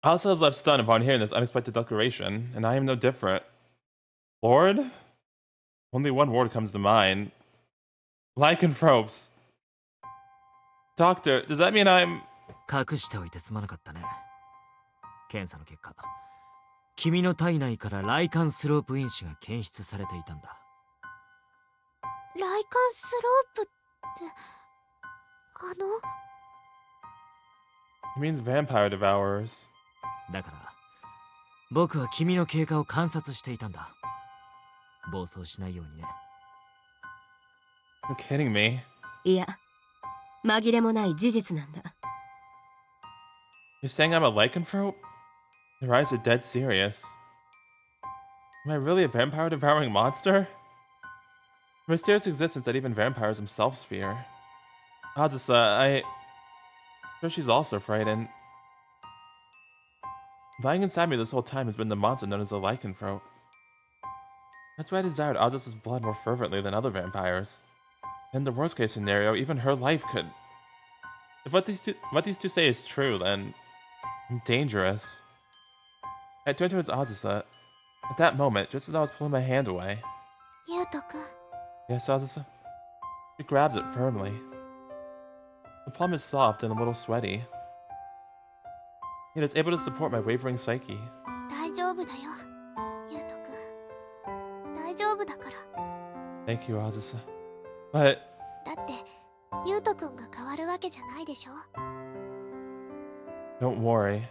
S1: Asa is left stunned upon hearing this unexpected declaration, and I am no different. Lord? Only one word comes to mind. Lycanthropes. Doctor, does that mean I'm...
S2: 隠しておいてすまなかったね。検査の結果、君の体内からライカンスロープ因子が検出されていたんだ。
S4: ライカンスロープって
S1: It means vampire devourers.
S2: だから僕は君の経過を観察していたんだ。暴走しないようにね。
S1: You're kidding me.
S3: いや、紛れもない事実なんだ。
S1: You're saying I'm a lycanthrope? Your eyes are dead serious. Am I really a vampire devouring monster? A mysterious existence that even vampires themselves fear. Azusa, sure she's also frightened. Lying inside me this whole time has been the monster known as a lycanthrope. That's why I desired Azusa's blood more fervently than other vampires. In the worst case scenario, even her life could... If what these two say is true, then I'm dangerous. I turned towards Azusa. At that moment, just as I was pulling my hand away.
S4: 優斗くん。
S1: Yes, Azusa? She grabs it firmly. The palm is soft and a little sweaty. It is able to support my wavering psyche.
S4: 大丈夫だよ、優斗くん。大丈夫だから。
S1: Thank you, Azusa. But...
S4: だって優斗くんが変わるわけじゃないでしょ。
S1: Don't worry.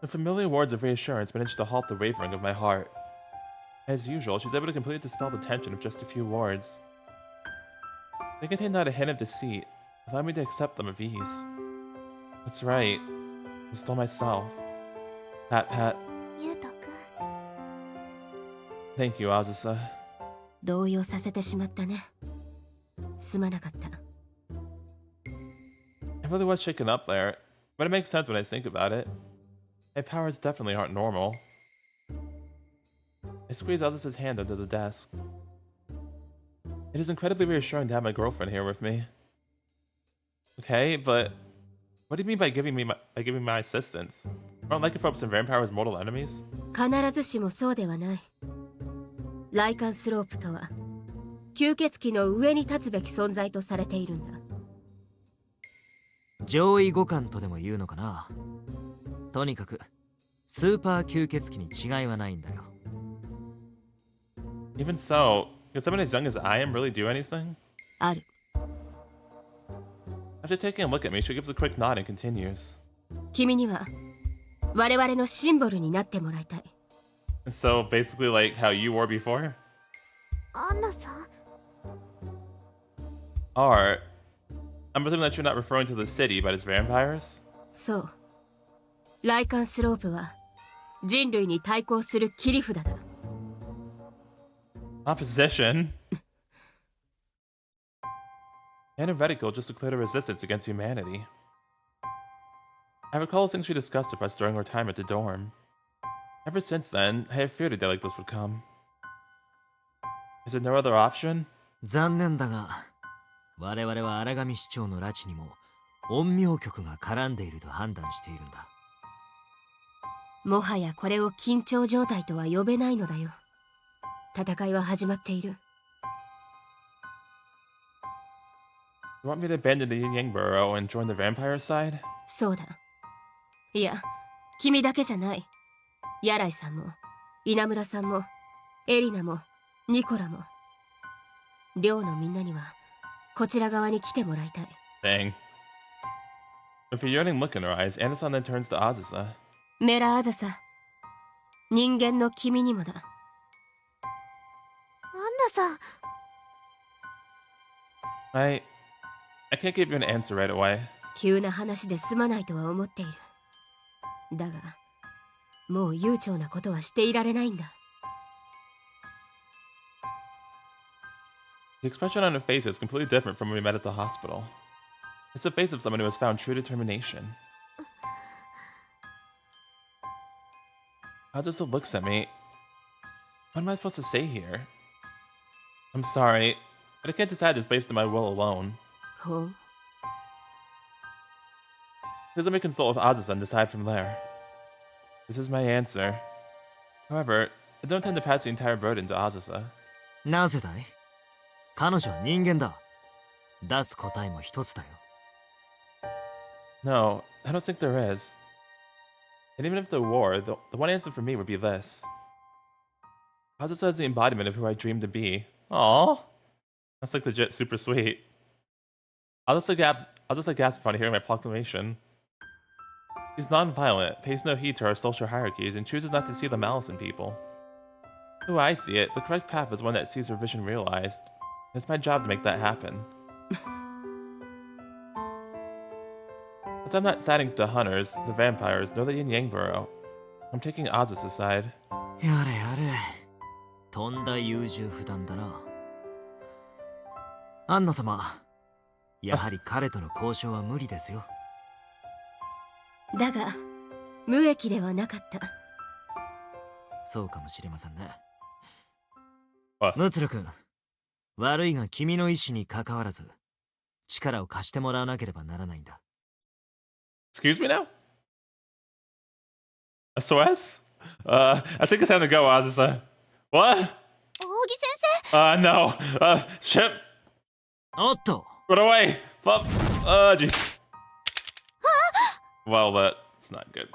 S1: The familiar words of reassurance managed to halt the wavering of my heart. As usual, she's able to completely dispel the tension of just a few words. They contain not a hint of deceit, allowing me to accept them with ease. That's right. I stole myself. Pat pat.
S4: 優斗くん。
S1: Thank you, Azusa.
S3: 動揺させてしまったね。すまなかった。
S1: I really was shaken up there, but it makes sense when I think about it. My powers definitely aren't normal. I squeeze Azusa's hand under the desk. It is incredibly reassuring to have my girlfriend here with me. Okay, but what do you mean by giving me my assistance? Aren't lycanthropes and vampires mortal enemies?
S3: 必ずしもそうではない。ライカンスロープとは吸血鬼の上に立つべき存在とされているんだ。
S2: 上位互換とでも言うのかな。とにかくスーパー吸血鬼に違いはないんだよ。
S1: Even so, can someone as young as I am really do anything?
S3: ある。
S1: After taking a look at me, she gives a quick nod and continues.
S3: 君には我々のシンボルになってもらいたい。
S1: So basically like how you were before?
S4: アンナさん。
S1: Or, I'm assuming that you're not referring to the city, but as vampires?
S3: そう。ライカンスロープは人類に対抗する切り札だ。
S1: Opposition? AnimeReviews just declared a resistance against humanity. I recall the things she discussed with us during our time at the dorm. Ever since then, I have feared a day like this would come. Is there no other option?
S2: 残念だが、我々は荒上市長の拉致にも陰陽局が絡んでいると判断しているんだ。
S3: もはやこれを緊張状態とは呼べないのだよ。戦いは始まっている。
S1: You want me to abandon the Yin-Yang Burrow and join the vampire side?
S3: そうだ。いや、君だけじゃない。柳井さんも、稲村さんも、エリナも、ニコラも。寮のみんなには、こちら側に来てもらいたい。
S1: Dang. With a yearning look in her eyes, Anasan then turns to Azusa.
S3: メラアズサ。人間の君にもだ。
S4: アンナさん。
S1: I can't give you an answer right away.
S3: 急な話で済まないとは思っている。だが、もう悠長なことはしていられないんだ。
S1: The expression on her face is completely different from when we met at the hospital. It's the face of someone who has found true determination. Azusa looks at me. What am I supposed to say here? I'm sorry, but I can't decide this based on my will alone.
S3: Oh?
S1: Please let me consult with Azusa and decide from there. This is my answer. However, I don't intend to pass the entire burden to Azusa.
S2: なぜだい？彼女は人間だ。出す答えも一つだよ。
S1: No, I don't think there is. And even if there were, the one answer for me would be this. Azusa is the embodiment of who I dreamed to be. Aww. That's like legit super sweet. Azusa gasped upon hearing my proclamation. She's non-violent, pays no heed to our social hierarchies, and chooses not to see the malice in people. The way I see it, the correct path is one that sees her vision realized. And it's my job to make that happen. As I'm not siding with the hunters, the vampires, nor the yin-yang burrow, I'm taking Azusa's side.
S2: やれやれ。とんだ優柔不断だな。アンナ様、やはり彼との交渉は無理ですよ。
S3: だが、無益ではなかった。
S2: そうかもしれませんね。
S1: What?
S2: ムツル君、悪いが君の意志に関わらず、力を貸してもらわなければならないんだ。
S1: Excuse me now? SOS? I think it's time to go, Azusa. What?
S4: 扇先生
S1: No. Ship.
S2: おっと
S1: Run away. Fuck. Jeez. Well, that's not good.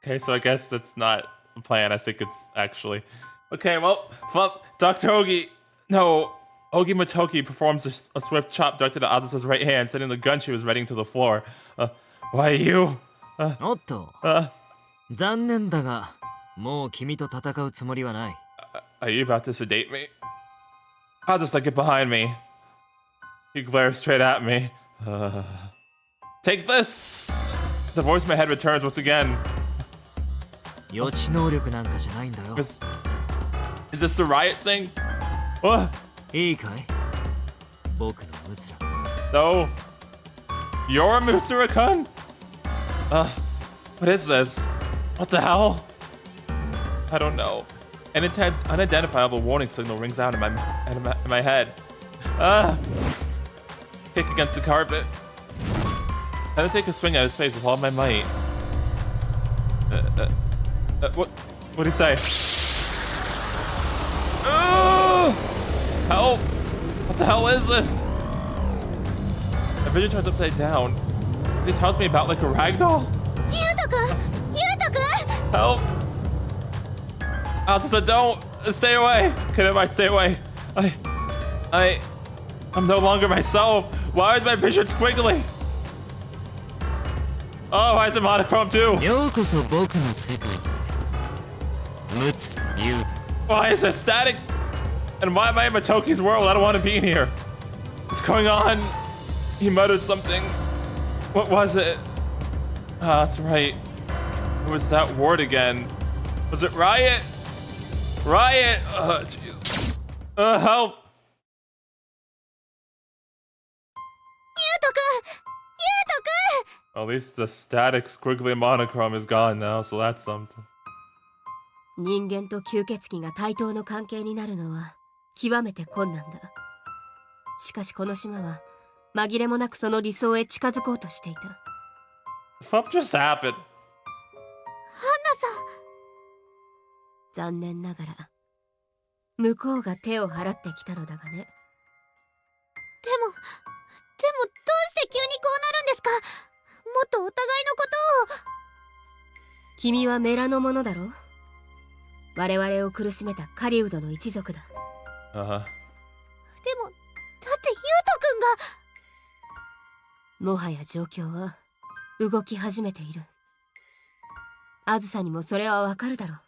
S1: Okay, so I guess that's not a plan. I think it's actually... Okay, well, fuck. Dr. Ogi. No. Ogi Motoki performs a swift chop directed at Azusa's right hand, sending the gun she was readying to the floor. Why you?
S2: おっと残念だが、もう君と戦うつもりはない。
S1: Are you about to sedate me? Azusa, get behind me. He glares straight at me. Take this! The voice in my head returns once again.
S2: 予知能力なんかじゃないんだよ。
S1: Is this the riot thing? What?
S2: いいかい僕のムツラ。
S1: No. You're Mutsura-kun? What is this? What the hell? I don't know. An intense, unidentifiable warning signal rings out in my head. Kick against the carpet. I then take a swing at his face with all my might. What do you say? Help! What the hell is this? My vision turns upside down as he tosses me about like a ragdoll.
S4: ユウト君ユウト君
S1: Help! Azusa, don't! Stay away! Okay, never mind, stay away. I'm no longer myself. Why is my vision squiggly? Oh, why is it monochrome too?
S2: ようこそ僕の世界へ。ムツユウト。
S1: Why is it static? And why am I in Motoki's world? I don't want to be in here. What's going on? He muttered something. What was it? Ah, that's right. It was that word again. Was it riot? Riot! Jeez. Help!
S4: ユウト君ユウト君
S1: At least the static squiggly monochrome is gone now, so that's something.
S3: 人間と吸血鬼が対等の関係になるのは極めて困難だ。しかしこの島は紛れもなくその理想へ近づこうとしていた。
S1: What just happened?
S4: アンナさん
S3: 残念ながら向こうが手を払ってきたのだがね。
S4: でもどうして急にこうなるんですか？もっとお互いのことを。
S3: 君はメラのものだろ。我々を苦しめた狩人の一族だ。
S4: でもだってユウト君が。
S3: もはや状況は動き始めている。あずさにもそれはわかるだろう。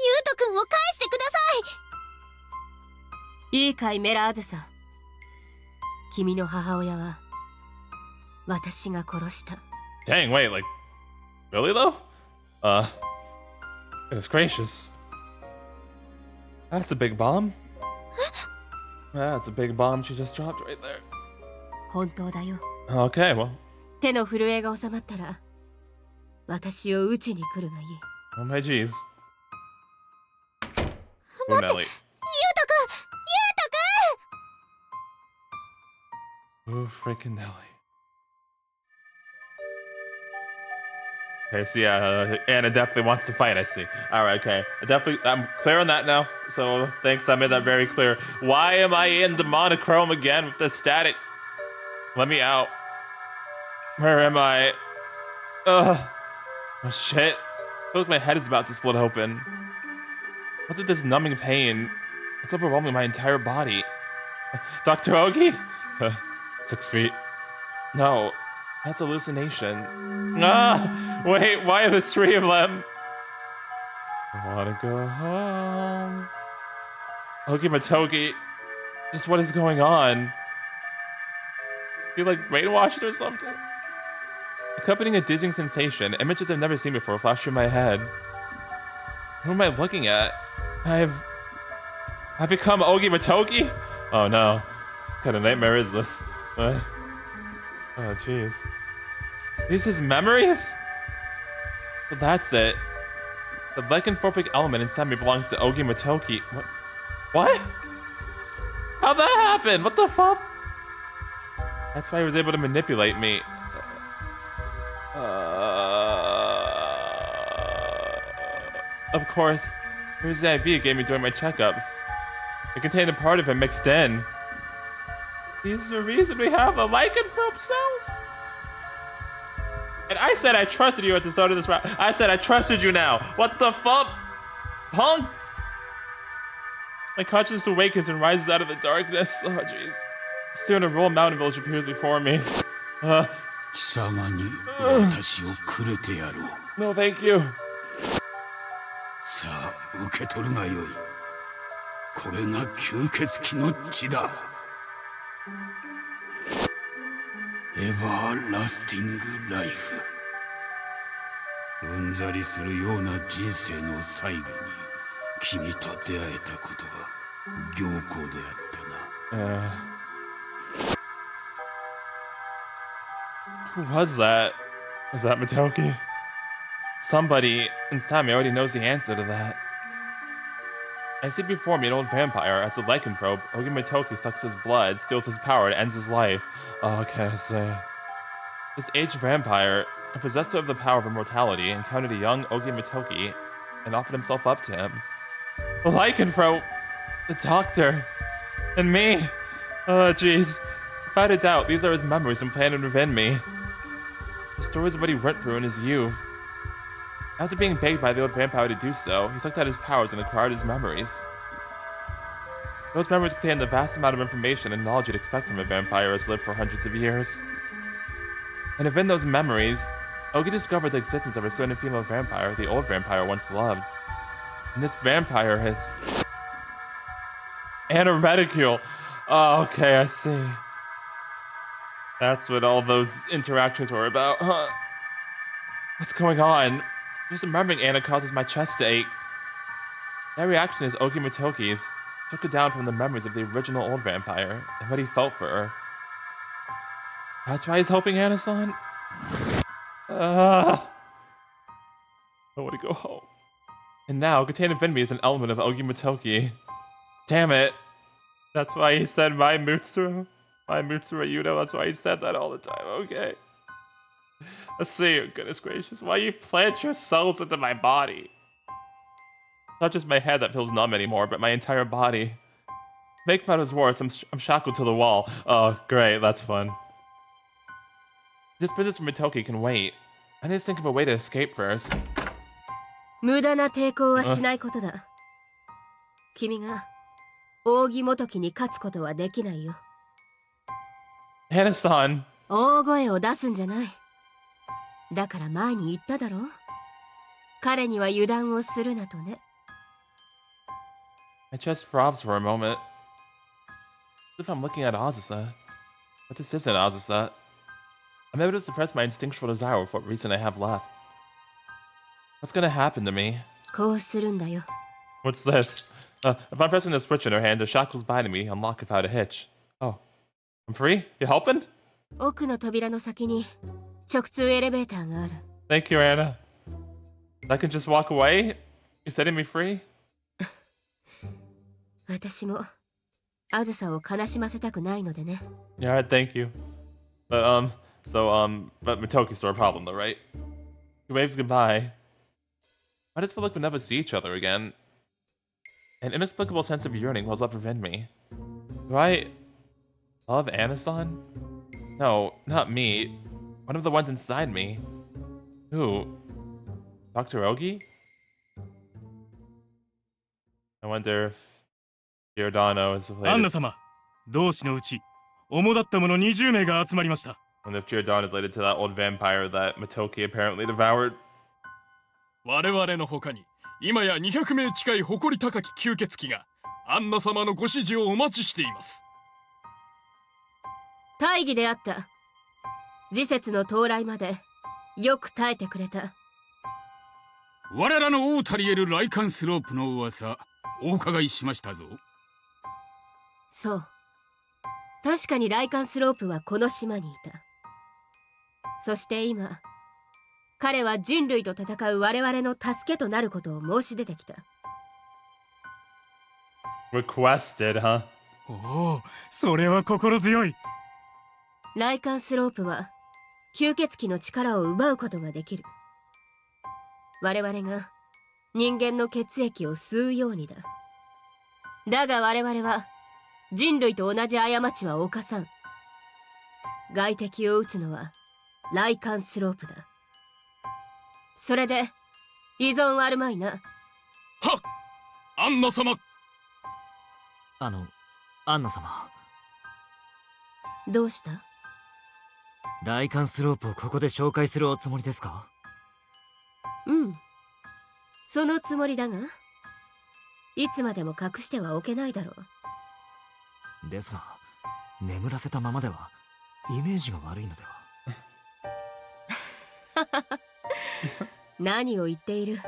S4: ユウト君を返してください。
S3: いいかいメラあずさ。君の母親は私が殺した。
S1: Dang, wait, like... Really though? Goodness gracious. That's a big bomb. That's a big bomb she just dropped right there.
S3: 本当だよ。
S1: Okay, well,
S3: 手の震えが収まったら私を打ちに来るがいい。
S1: oh my jeez. Oh, Nelly.
S4: ゆうとくん
S1: Oh, freaking Nelly. Okay, so yeah, Anna definitely wants to fight, I see. Alright, okay. I'm clear on that now. So, thanks, I made that very clear. Why am I in the monochrome again with the static? Let me out. Where am I? Ugh. Oh, shit. I feel like my head is about to split open. What's with this numbing pain? It's overwhelming my entire body. Dr. Ogi? 6 feet. No, that's hallucination. Ah! Wait, why are there 3 of them? I wanna go home. Ogi Matogi. Just what is going on? You like brainwashed or something? Accompanying a dizzying sensation, images I've never seen before flash through my head. Who am I looking at? I've become Ogi Matogi? Oh no. What kind of nightmare is this? Oh jeez. These his memories? Well, that's it. The lycanthropic element inside me belongs to Ogi Matogi. What? What? How'd that happen? What the fuck? That's why he was able to manipulate me. Of course, it was the IV it gave me during my checkups. It contained a part of him mixed in. He's the reason we have the lycanthrope cells. And I said I trusted you at the start of this round. I said I trusted you now. What the fuck? Punk? My consciousness awakens and rises out of the darkness. Oh, jeez. Soon a rural mountain village appears before me. No, thank you.
S8: さあ受け取るがよい。これが吸血鬼の血だ。エバーラスティングライフ。うんざりするような人生の最後に君と出会えたことは僥幸であったな。
S1: Who was that? Was that Matoki? Somebody inside me already knows the answer to that. I see before me an old vampire. As a lycanthrope, Ogi Matoki sucks his blood, steals his power, and ends his life. Oh, okay, I see. This aged vampire, a possessor of the power of immortality, encountered a young Ogi Matoki and offered himself up to him. The lycanthrope, the doctor, and me. Oh, jeez. If I had a doubt, these are his memories implanted within me. The stories of what he went through in his youth. After being begged by the old vampire to do so, he sucked out his powers and acquired his memories. Those memories contain the vast amount of information and knowledge you'd expect from a vampire who has lived for hundreds of years. And within those memories, Ogi discovered the existence of a certain female vampire the old vampire once loved. And this vampire is... AnimeReviews. Oh, okay, I see. That's what all those interactions were about, huh? What's going on? Just remembering Anna causes my chest to ache. That reaction is Ogi Matoki's. Took it down from the memories of the original old vampire and what he felt for her. That's why he's helping Anna-san? I want to go home. And now, contained within me is an element of Ogi Matoki. Damn it. That's why he said my Mutsura Yuuto. That's why he said that all the time. Okay. Let's see. Goodness gracious. Why you plant your cells into my body? Not just my head that feels numb anymore, but my entire body. Make matters worse, I'm shackled to the wall. Oh, great. That's fun. This business from Matoki can wait. I need to think of a way to escape first.
S3: 無駄な抵抗はしないことだ。君が扇元木に勝つことはできないよ。
S1: Anna-san.
S3: 大声を出すんじゃない。だから前に言っただろ。彼には油断をするなとね。
S1: My chest throbs for a moment. As if I'm looking at Azusa. But this isn't Azusa. I'm able to suppress my instinctual desire for what reason I have left. What's gonna happen to me?
S3: こうするんだよ。
S1: What's this? Upon pressing the switch in her hand, the shackles binding me unlock without a hitch. Oh, I'm free? You helping?
S3: 奥の扉の先に直通エレベーターがある。
S1: Thank you, Anna. I can just walk away? You setting me free?
S3: 私もあずさを悲しませたくないのでね。
S1: Yeah, alright, thank you. But Matoki's still a problem though, right? He waves goodbye. I just feel like we'll never see each other again. An inexplicable sense of yearning wells up within me. Do I love Anna-san? No, not me. One of the ones inside me. Who? Dr. Ogi? I wonder if Giordano is
S6: アン
S1: related.
S6: ナ様、同志のうち主だった者20名が集まりました。
S1: I wonder if Giordano is related to that old vampire that Matoki apparently devoured.
S9: 我々の他に今や200名近い誇り高き吸血鬼がアンナ様のご指示をお待ちしています。
S3: 大義であった。次節の到来までよく耐えてくれた。
S8: 我らの王たり得るライカンスロープの噂お伺いしましたぞ。
S3: そう。確かにライカンスロープはこの島にいた。そして今、彼は人類と戦う我々の助けとなることを申し出てきた。
S1: Requested, huh?
S6: おお、それは心強い。
S3: ライカンスロープは吸血鬼の力を奪うことができる。我々が人間の血液を吸うようにだ。だが我々は人類と同じ過ちは犯さん。外敵を撃つのはライカンスロープだ。それで依存あるまいな。はっ、
S9: アンナ様。
S2: アンナ様。
S3: どうした？
S2: ライカンスロープをここで紹介するおつもりですか？
S3: うん。そのつもりだが、いつまでも隠してはおけないだろ
S2: う。ですが、眠らせたままではイメージが悪いのでは。
S3: 何を言っている。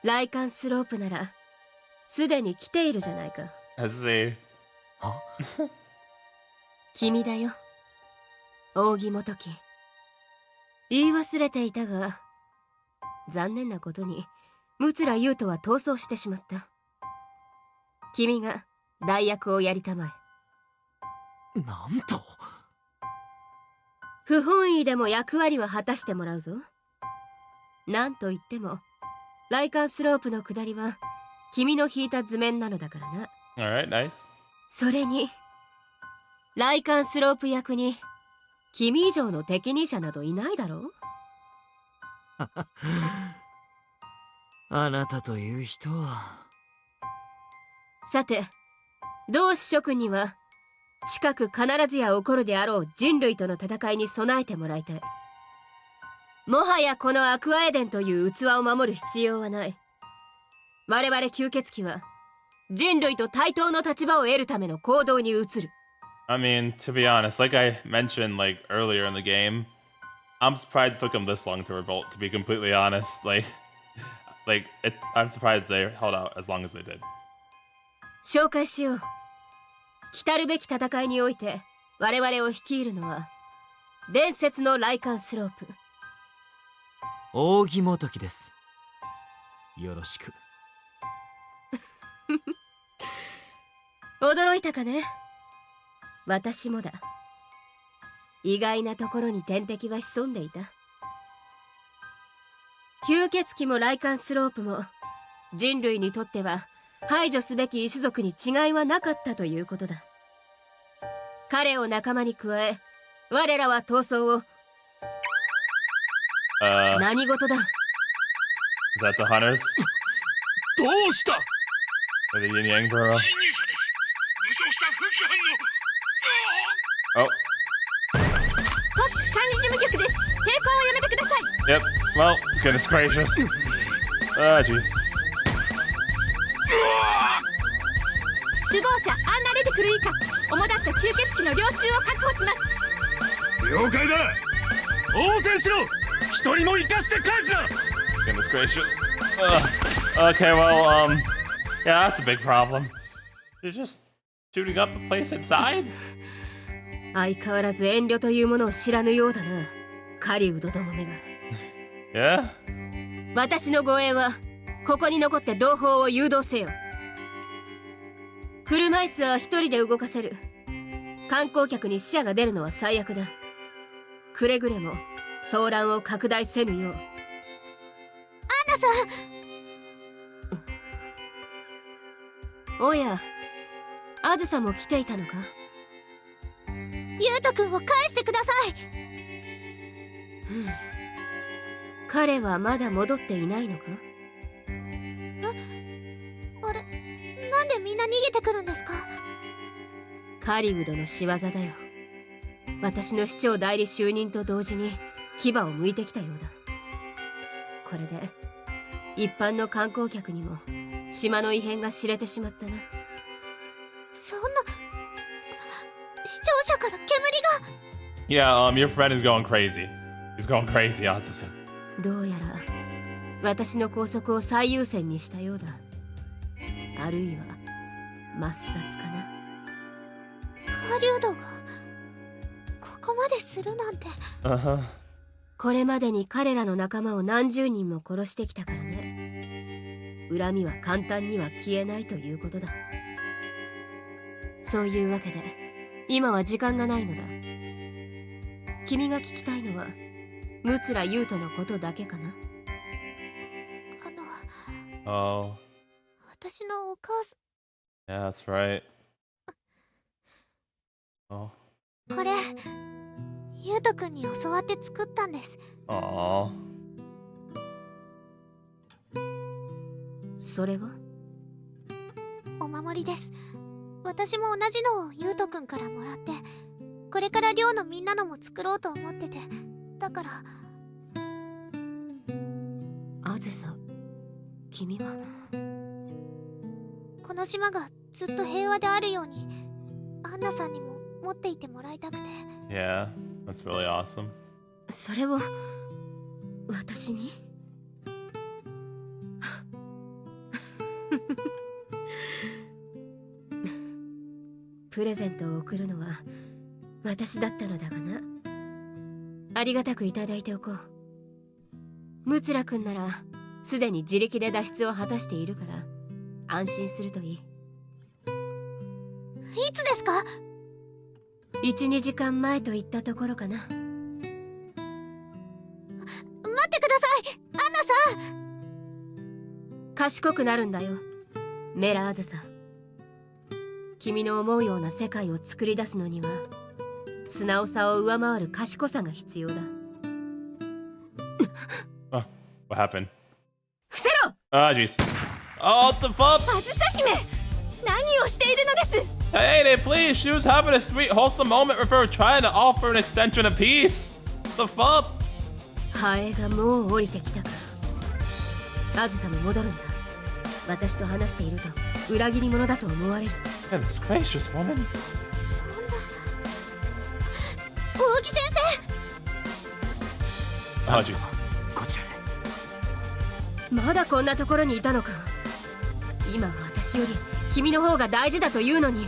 S3: ライカンスロープならすでに来ているじゃないか。
S1: I see.
S2: は？
S3: 君だよ、扇元樹。言い忘れていたが、残念なことにムツラユウトは逃走してしまった。君が代役をやりたま
S2: え。なんと。
S3: 不本意でも役割は果たしてもらうぞ。なんといってもライカンスロープの下りは君の引いた図面なのだからな。
S1: Alright, nice.
S3: それにライカンスロープ役に君以上の適任者などいないだろう。
S2: あなたという人は。
S3: さて、同志諸君には近く必ずや起こるであろう人類との戦いに備えてもらいたい。もはやこのアクアエデンという器を守る必要はない。我々吸血鬼は人類と対等の立場を得るための行動に移る。
S1: I mean, to be honest, like I mentioned like earlier in the game, I'm surprised it took them this long to revolt, to be completely honest. I'm surprised they held out as long as they did.
S3: 紹介しよう。来るべき戦いにおいて我々を率いるのは伝説のライカンスロープ、
S2: 扇元樹です。よろしく。
S3: 驚いたかね。私もだ。意外なところに天敵は潜んでいた。吸血鬼もライカンスロープも人類にとっては排除すべき異種族に違いはなかったということだ。彼を仲間に加え、我らは闘争を。何事だ。
S1: Is that the hunters?
S9: どうした？
S1: Or the Yin Yang Burrow?
S9: 侵入者です。武装した風紀班の。
S1: Oh.
S7: コック管理事務局です。抵抗をやめてください。
S1: Yep. Well, goodness gracious. Jeez.
S7: 首謀者アンナ・レティクル以下、主だった吸血鬼の領収を確保します。
S6: 了解だ。応戦しろ。一人も生かして返すな。
S1: Goodness gracious. Okay, well, Yeah, that's a big problem. You're just shooting up the place inside?
S3: 相変わらず遠慮というものを知らぬようだな、狩人どもめが。
S1: Yeah?
S3: 私の護衛はここに残って同胞を誘導せよ。車椅子は一人で動かせる。観光客に死者が出るのは最悪だ。くれぐれも騒乱を拡大せぬよう。アン
S4: ナさ
S3: ん。おや、あずさも来ていたのか。
S4: ユウト君を返してください。
S3: 彼はまだ戻っていないのか。
S4: あれ、なんでみんな逃げてくるんですか。
S3: カリウドの仕業だよ。私の市長代理就任と同時に牙を向いてきたようだ。これで一般の観光客にも島の異変が知れてしまったな。
S4: そんな、視聴者から煙が。
S1: Yeah, your friend is going crazy. He's going crazy, Azusa.
S3: どうやら私の拘束を最優先にしたようだ。あるいは抹殺かな。
S4: 狩人がここまでするなんて。
S3: これまでに彼らの仲間を何十人も殺してきたからね。恨みは簡単には消えないということだ。そういうわけで今は時間がないのだ。君が聞きたいのはムツラユウトのことだけかな。
S1: Oh.
S4: 私のお母さん。
S1: Yeah, that's right. Oh.
S4: これユウト君に教わって作ったんです。
S1: Aww.
S3: それは
S4: お守りです。私も同じのをユウト君からもらって、これから寮のみんなのも作ろうと思ってて。だから。
S3: あずさ、君は。
S4: この島がずっと平和であるようにアンナさんにも持っていてもらいたくて。
S1: Yeah, that's really awesome.
S3: それを私に。プレゼントを贈るのは私だったのだがな。ありがたくいただいておこう。ムツラ君ならすでに自力で脱出を果たしているから安心するといい。
S4: いつですか。
S3: 1,2 時間前といったところかな。
S4: 待ってください、アンナさん。
S3: 賢くなるんだよ、メラ・アズサ。君の思うような世界を作り出すのには素直さを上回る賢さが必要だ。
S1: Oh, what happened?
S3: 伏せろ。
S1: Ah, jeez. Oh, what the fuck?
S7: あずさ姫、何をしているのです。
S1: Hey, they please. She was having a sweet, wholesome moment with her trying to offer an extension of peace. The fuck?
S3: ハエがもう降りてきたか。アズサも戻るんだ。私と話していると裏切り者だと思われる。
S1: Goodness gracious, woman.
S4: 大木先生。
S1: Oh, jeez.
S2: こちら。
S3: まだこんなところにいたのか。今は私より君の方が大事だというのに。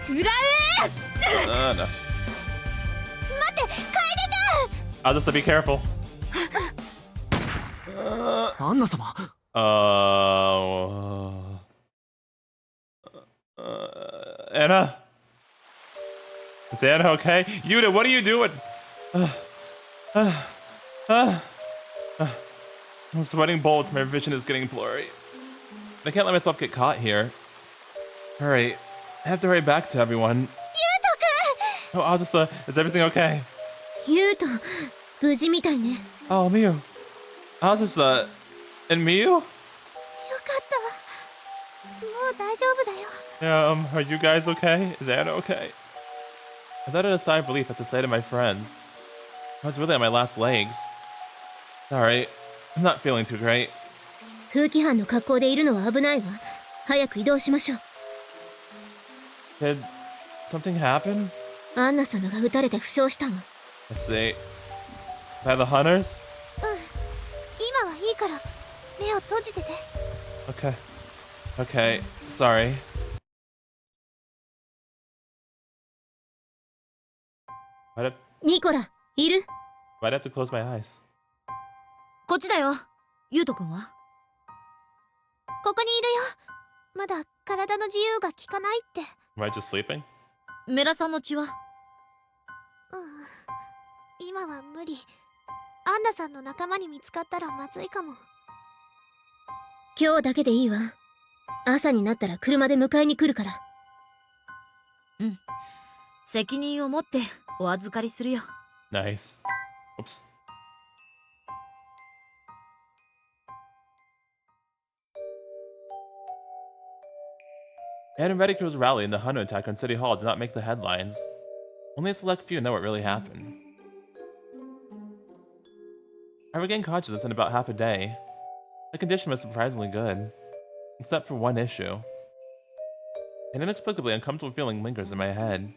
S7: くらえ。
S1: No.
S4: 待って、楓ちゃん。
S1: Azusa, be careful.
S2: アンナ様。
S1: Anna? Is Anna okay? Yuta, what are you doing? I'm sweating bullets, my vision is getting blurry. I can't let myself get caught here. Alright, I have to hurry back to everyone.
S4: ユウト君。
S1: Oh, Azusa, is everything okay?
S4: ユウト、無事みたいね。
S1: Oh, Miu. Azusa, and Miu?
S4: よかった。もう大丈夫だよ。
S1: Yeah, are you guys okay? Is Anna okay? I let out a sigh of relief at the sight of my friends. I was really on my last legs. Alright, I'm not feeling too great.
S4: 風紀班の格好でいるのは危ないわ。早く移動しましょう。
S1: Did something happen?
S4: アンナ様が撃たれて負傷したわ。
S1: Let's see. By the hunters?
S4: 今はいいから目を閉じてて。
S1: Okay. Okay, sorry. Why'd I
S3: ニコラ、いる？
S1: have to close my eyes?
S3: こっちだよ。ユウト君は？
S4: ここにいるよ。まだ体の自由が利かないって。
S1: Am I just sleeping?
S3: メラさんの血は？
S4: 今は無理。アンナさんの仲間に見つかったらまずいかも。
S3: 今日だけでいいわ。朝になったら車で迎えに来るから。うん。責任を持ってお預かりするよ。
S1: Nice. Oops. AnimeReviews rally in the Hunter attack on City Hall did not make the headlines. Only a select few know what really happened. I regained consciousness in about half a day. My condition was surprisingly good, except for one issue. An inexplicably uncomfortable feeling lingers in my head.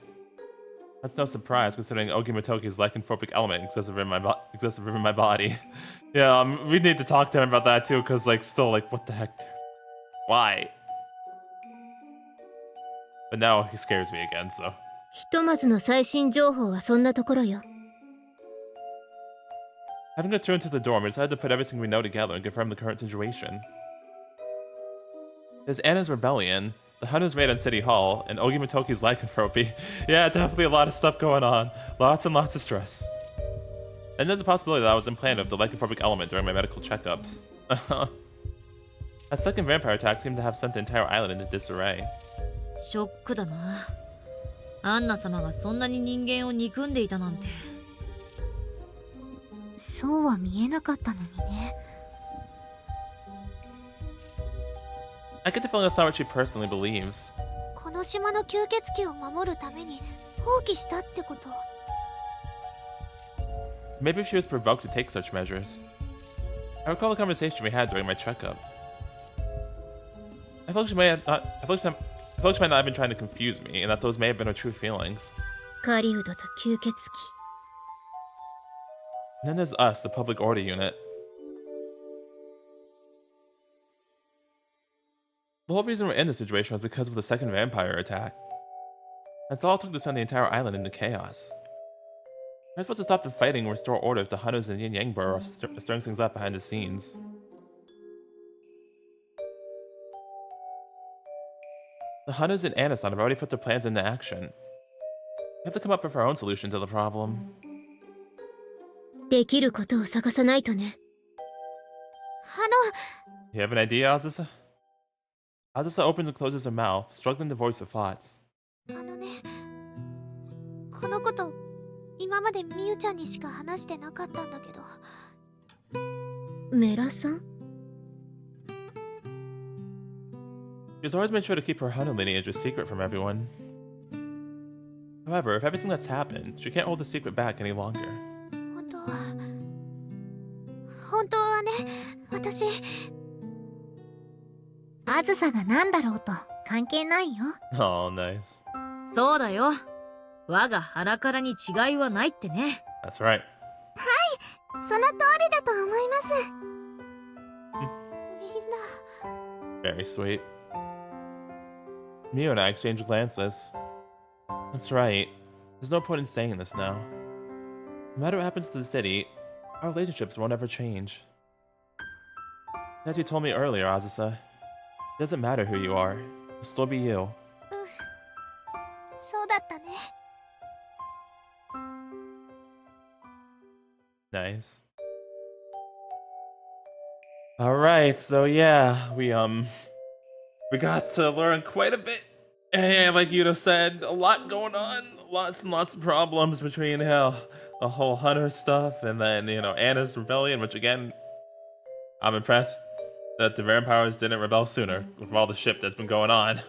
S1: That's no surprise, considering Ogimotoki's lycanthropic element exists within my body. Yeah, we need to talk to him about that too, because, like, still, like, what the heck, dude? Why? But now he scares me again, so.
S3: ひとまずの最新情報はそんなところよ。
S1: Having returned to the dorm, we decided to put everything we know together and confirm the current situation. There's Anna's rebellion, the Hunter's raid on City Hall, and Ogimotoki's lycanthropy. Yeah, definitely a lot of stuff going on. Lots and lots of stress. And there's a possibility that I was implanted with the lycanthropic element during my medical checkups. That second vampire attack seemed to have sent the entire island into disarray.
S3: ショックだな。アンナ様がそんなに人間を憎んでいたなんて。
S4: そうは見えなかったのにね。
S1: I get the feeling that's not what she personally believes.
S4: この島の吸血鬼を守るために放棄したってこと。
S1: Maybe she was provoked to take such measures. I recall the conversation we had during my checkup. I feel like she might not have been trying to confuse me, and that those may have been her true feelings.
S3: カリウドと吸血鬼。
S1: And then there's us, the public order unit. The whole reason we're in this situation was because of the second vampire attack. That's all it took to send the entire island into chaos. We're supposed to stop the fighting and restore order if the Hunters and Yin Yang Borough are stirring things up behind the scenes. The Hunters and Anasan have already put their plans into action. We have to come up with our own solution to the problem.
S3: できることを探さないとね。
S1: You have an idea, Azusa? Azusa opens and closes her mouth, struggling to voice her thoughts.
S4: このこと今までみゆちゃんにしか話してなかったんだけど。
S3: メラさん？
S1: She's always been sure to keep her Hunter lineage a secret from everyone. However, if everything that's happened, she can't hold the secret back any longer.
S4: 本当はね、私あずさがなんだろうと関係ないよ。
S1: Oh, nice.
S3: そうだよ。我が腹からに違いはないってね。
S1: That's right.
S4: はい、その通りだと思います。みんな。
S1: Very sweet. Miu and I exchange glances. That's right. There's no point in saying this now. No matter what happens to the city, our relationships won't ever change. As you told me earlier, Azusa, it doesn't matter who you are. You'll still be you.
S4: そうだったね。
S1: Nice. Alright, so yeah, we got to learn quite a bit. And like Yuuto said, a lot going on. Lots and lots of problems between the whole Hunter stuff and then, Anna's rebellion, which again, I'm impressed that the vampires didn't rebel sooner with all the shit that's been going on.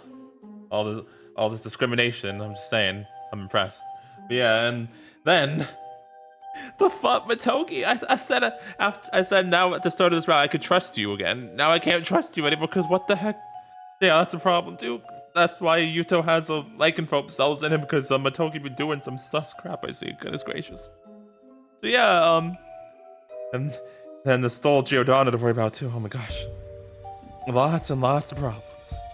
S1: All this discrimination, I'm just saying, I'm impressed. But yeah, and then the fuck, Matoki. I said now at the start of this round I could trust you again. Now I can't trust you anymore because what the heck? Yeah, that's a problem too. That's why Yuuto has a lycanthrope cells in him because Matoki been doing some sus crap. I see. Goodness gracious. So yeah, and then the stole Giordano to worry about too. Oh my gosh. Lots and lots of problems.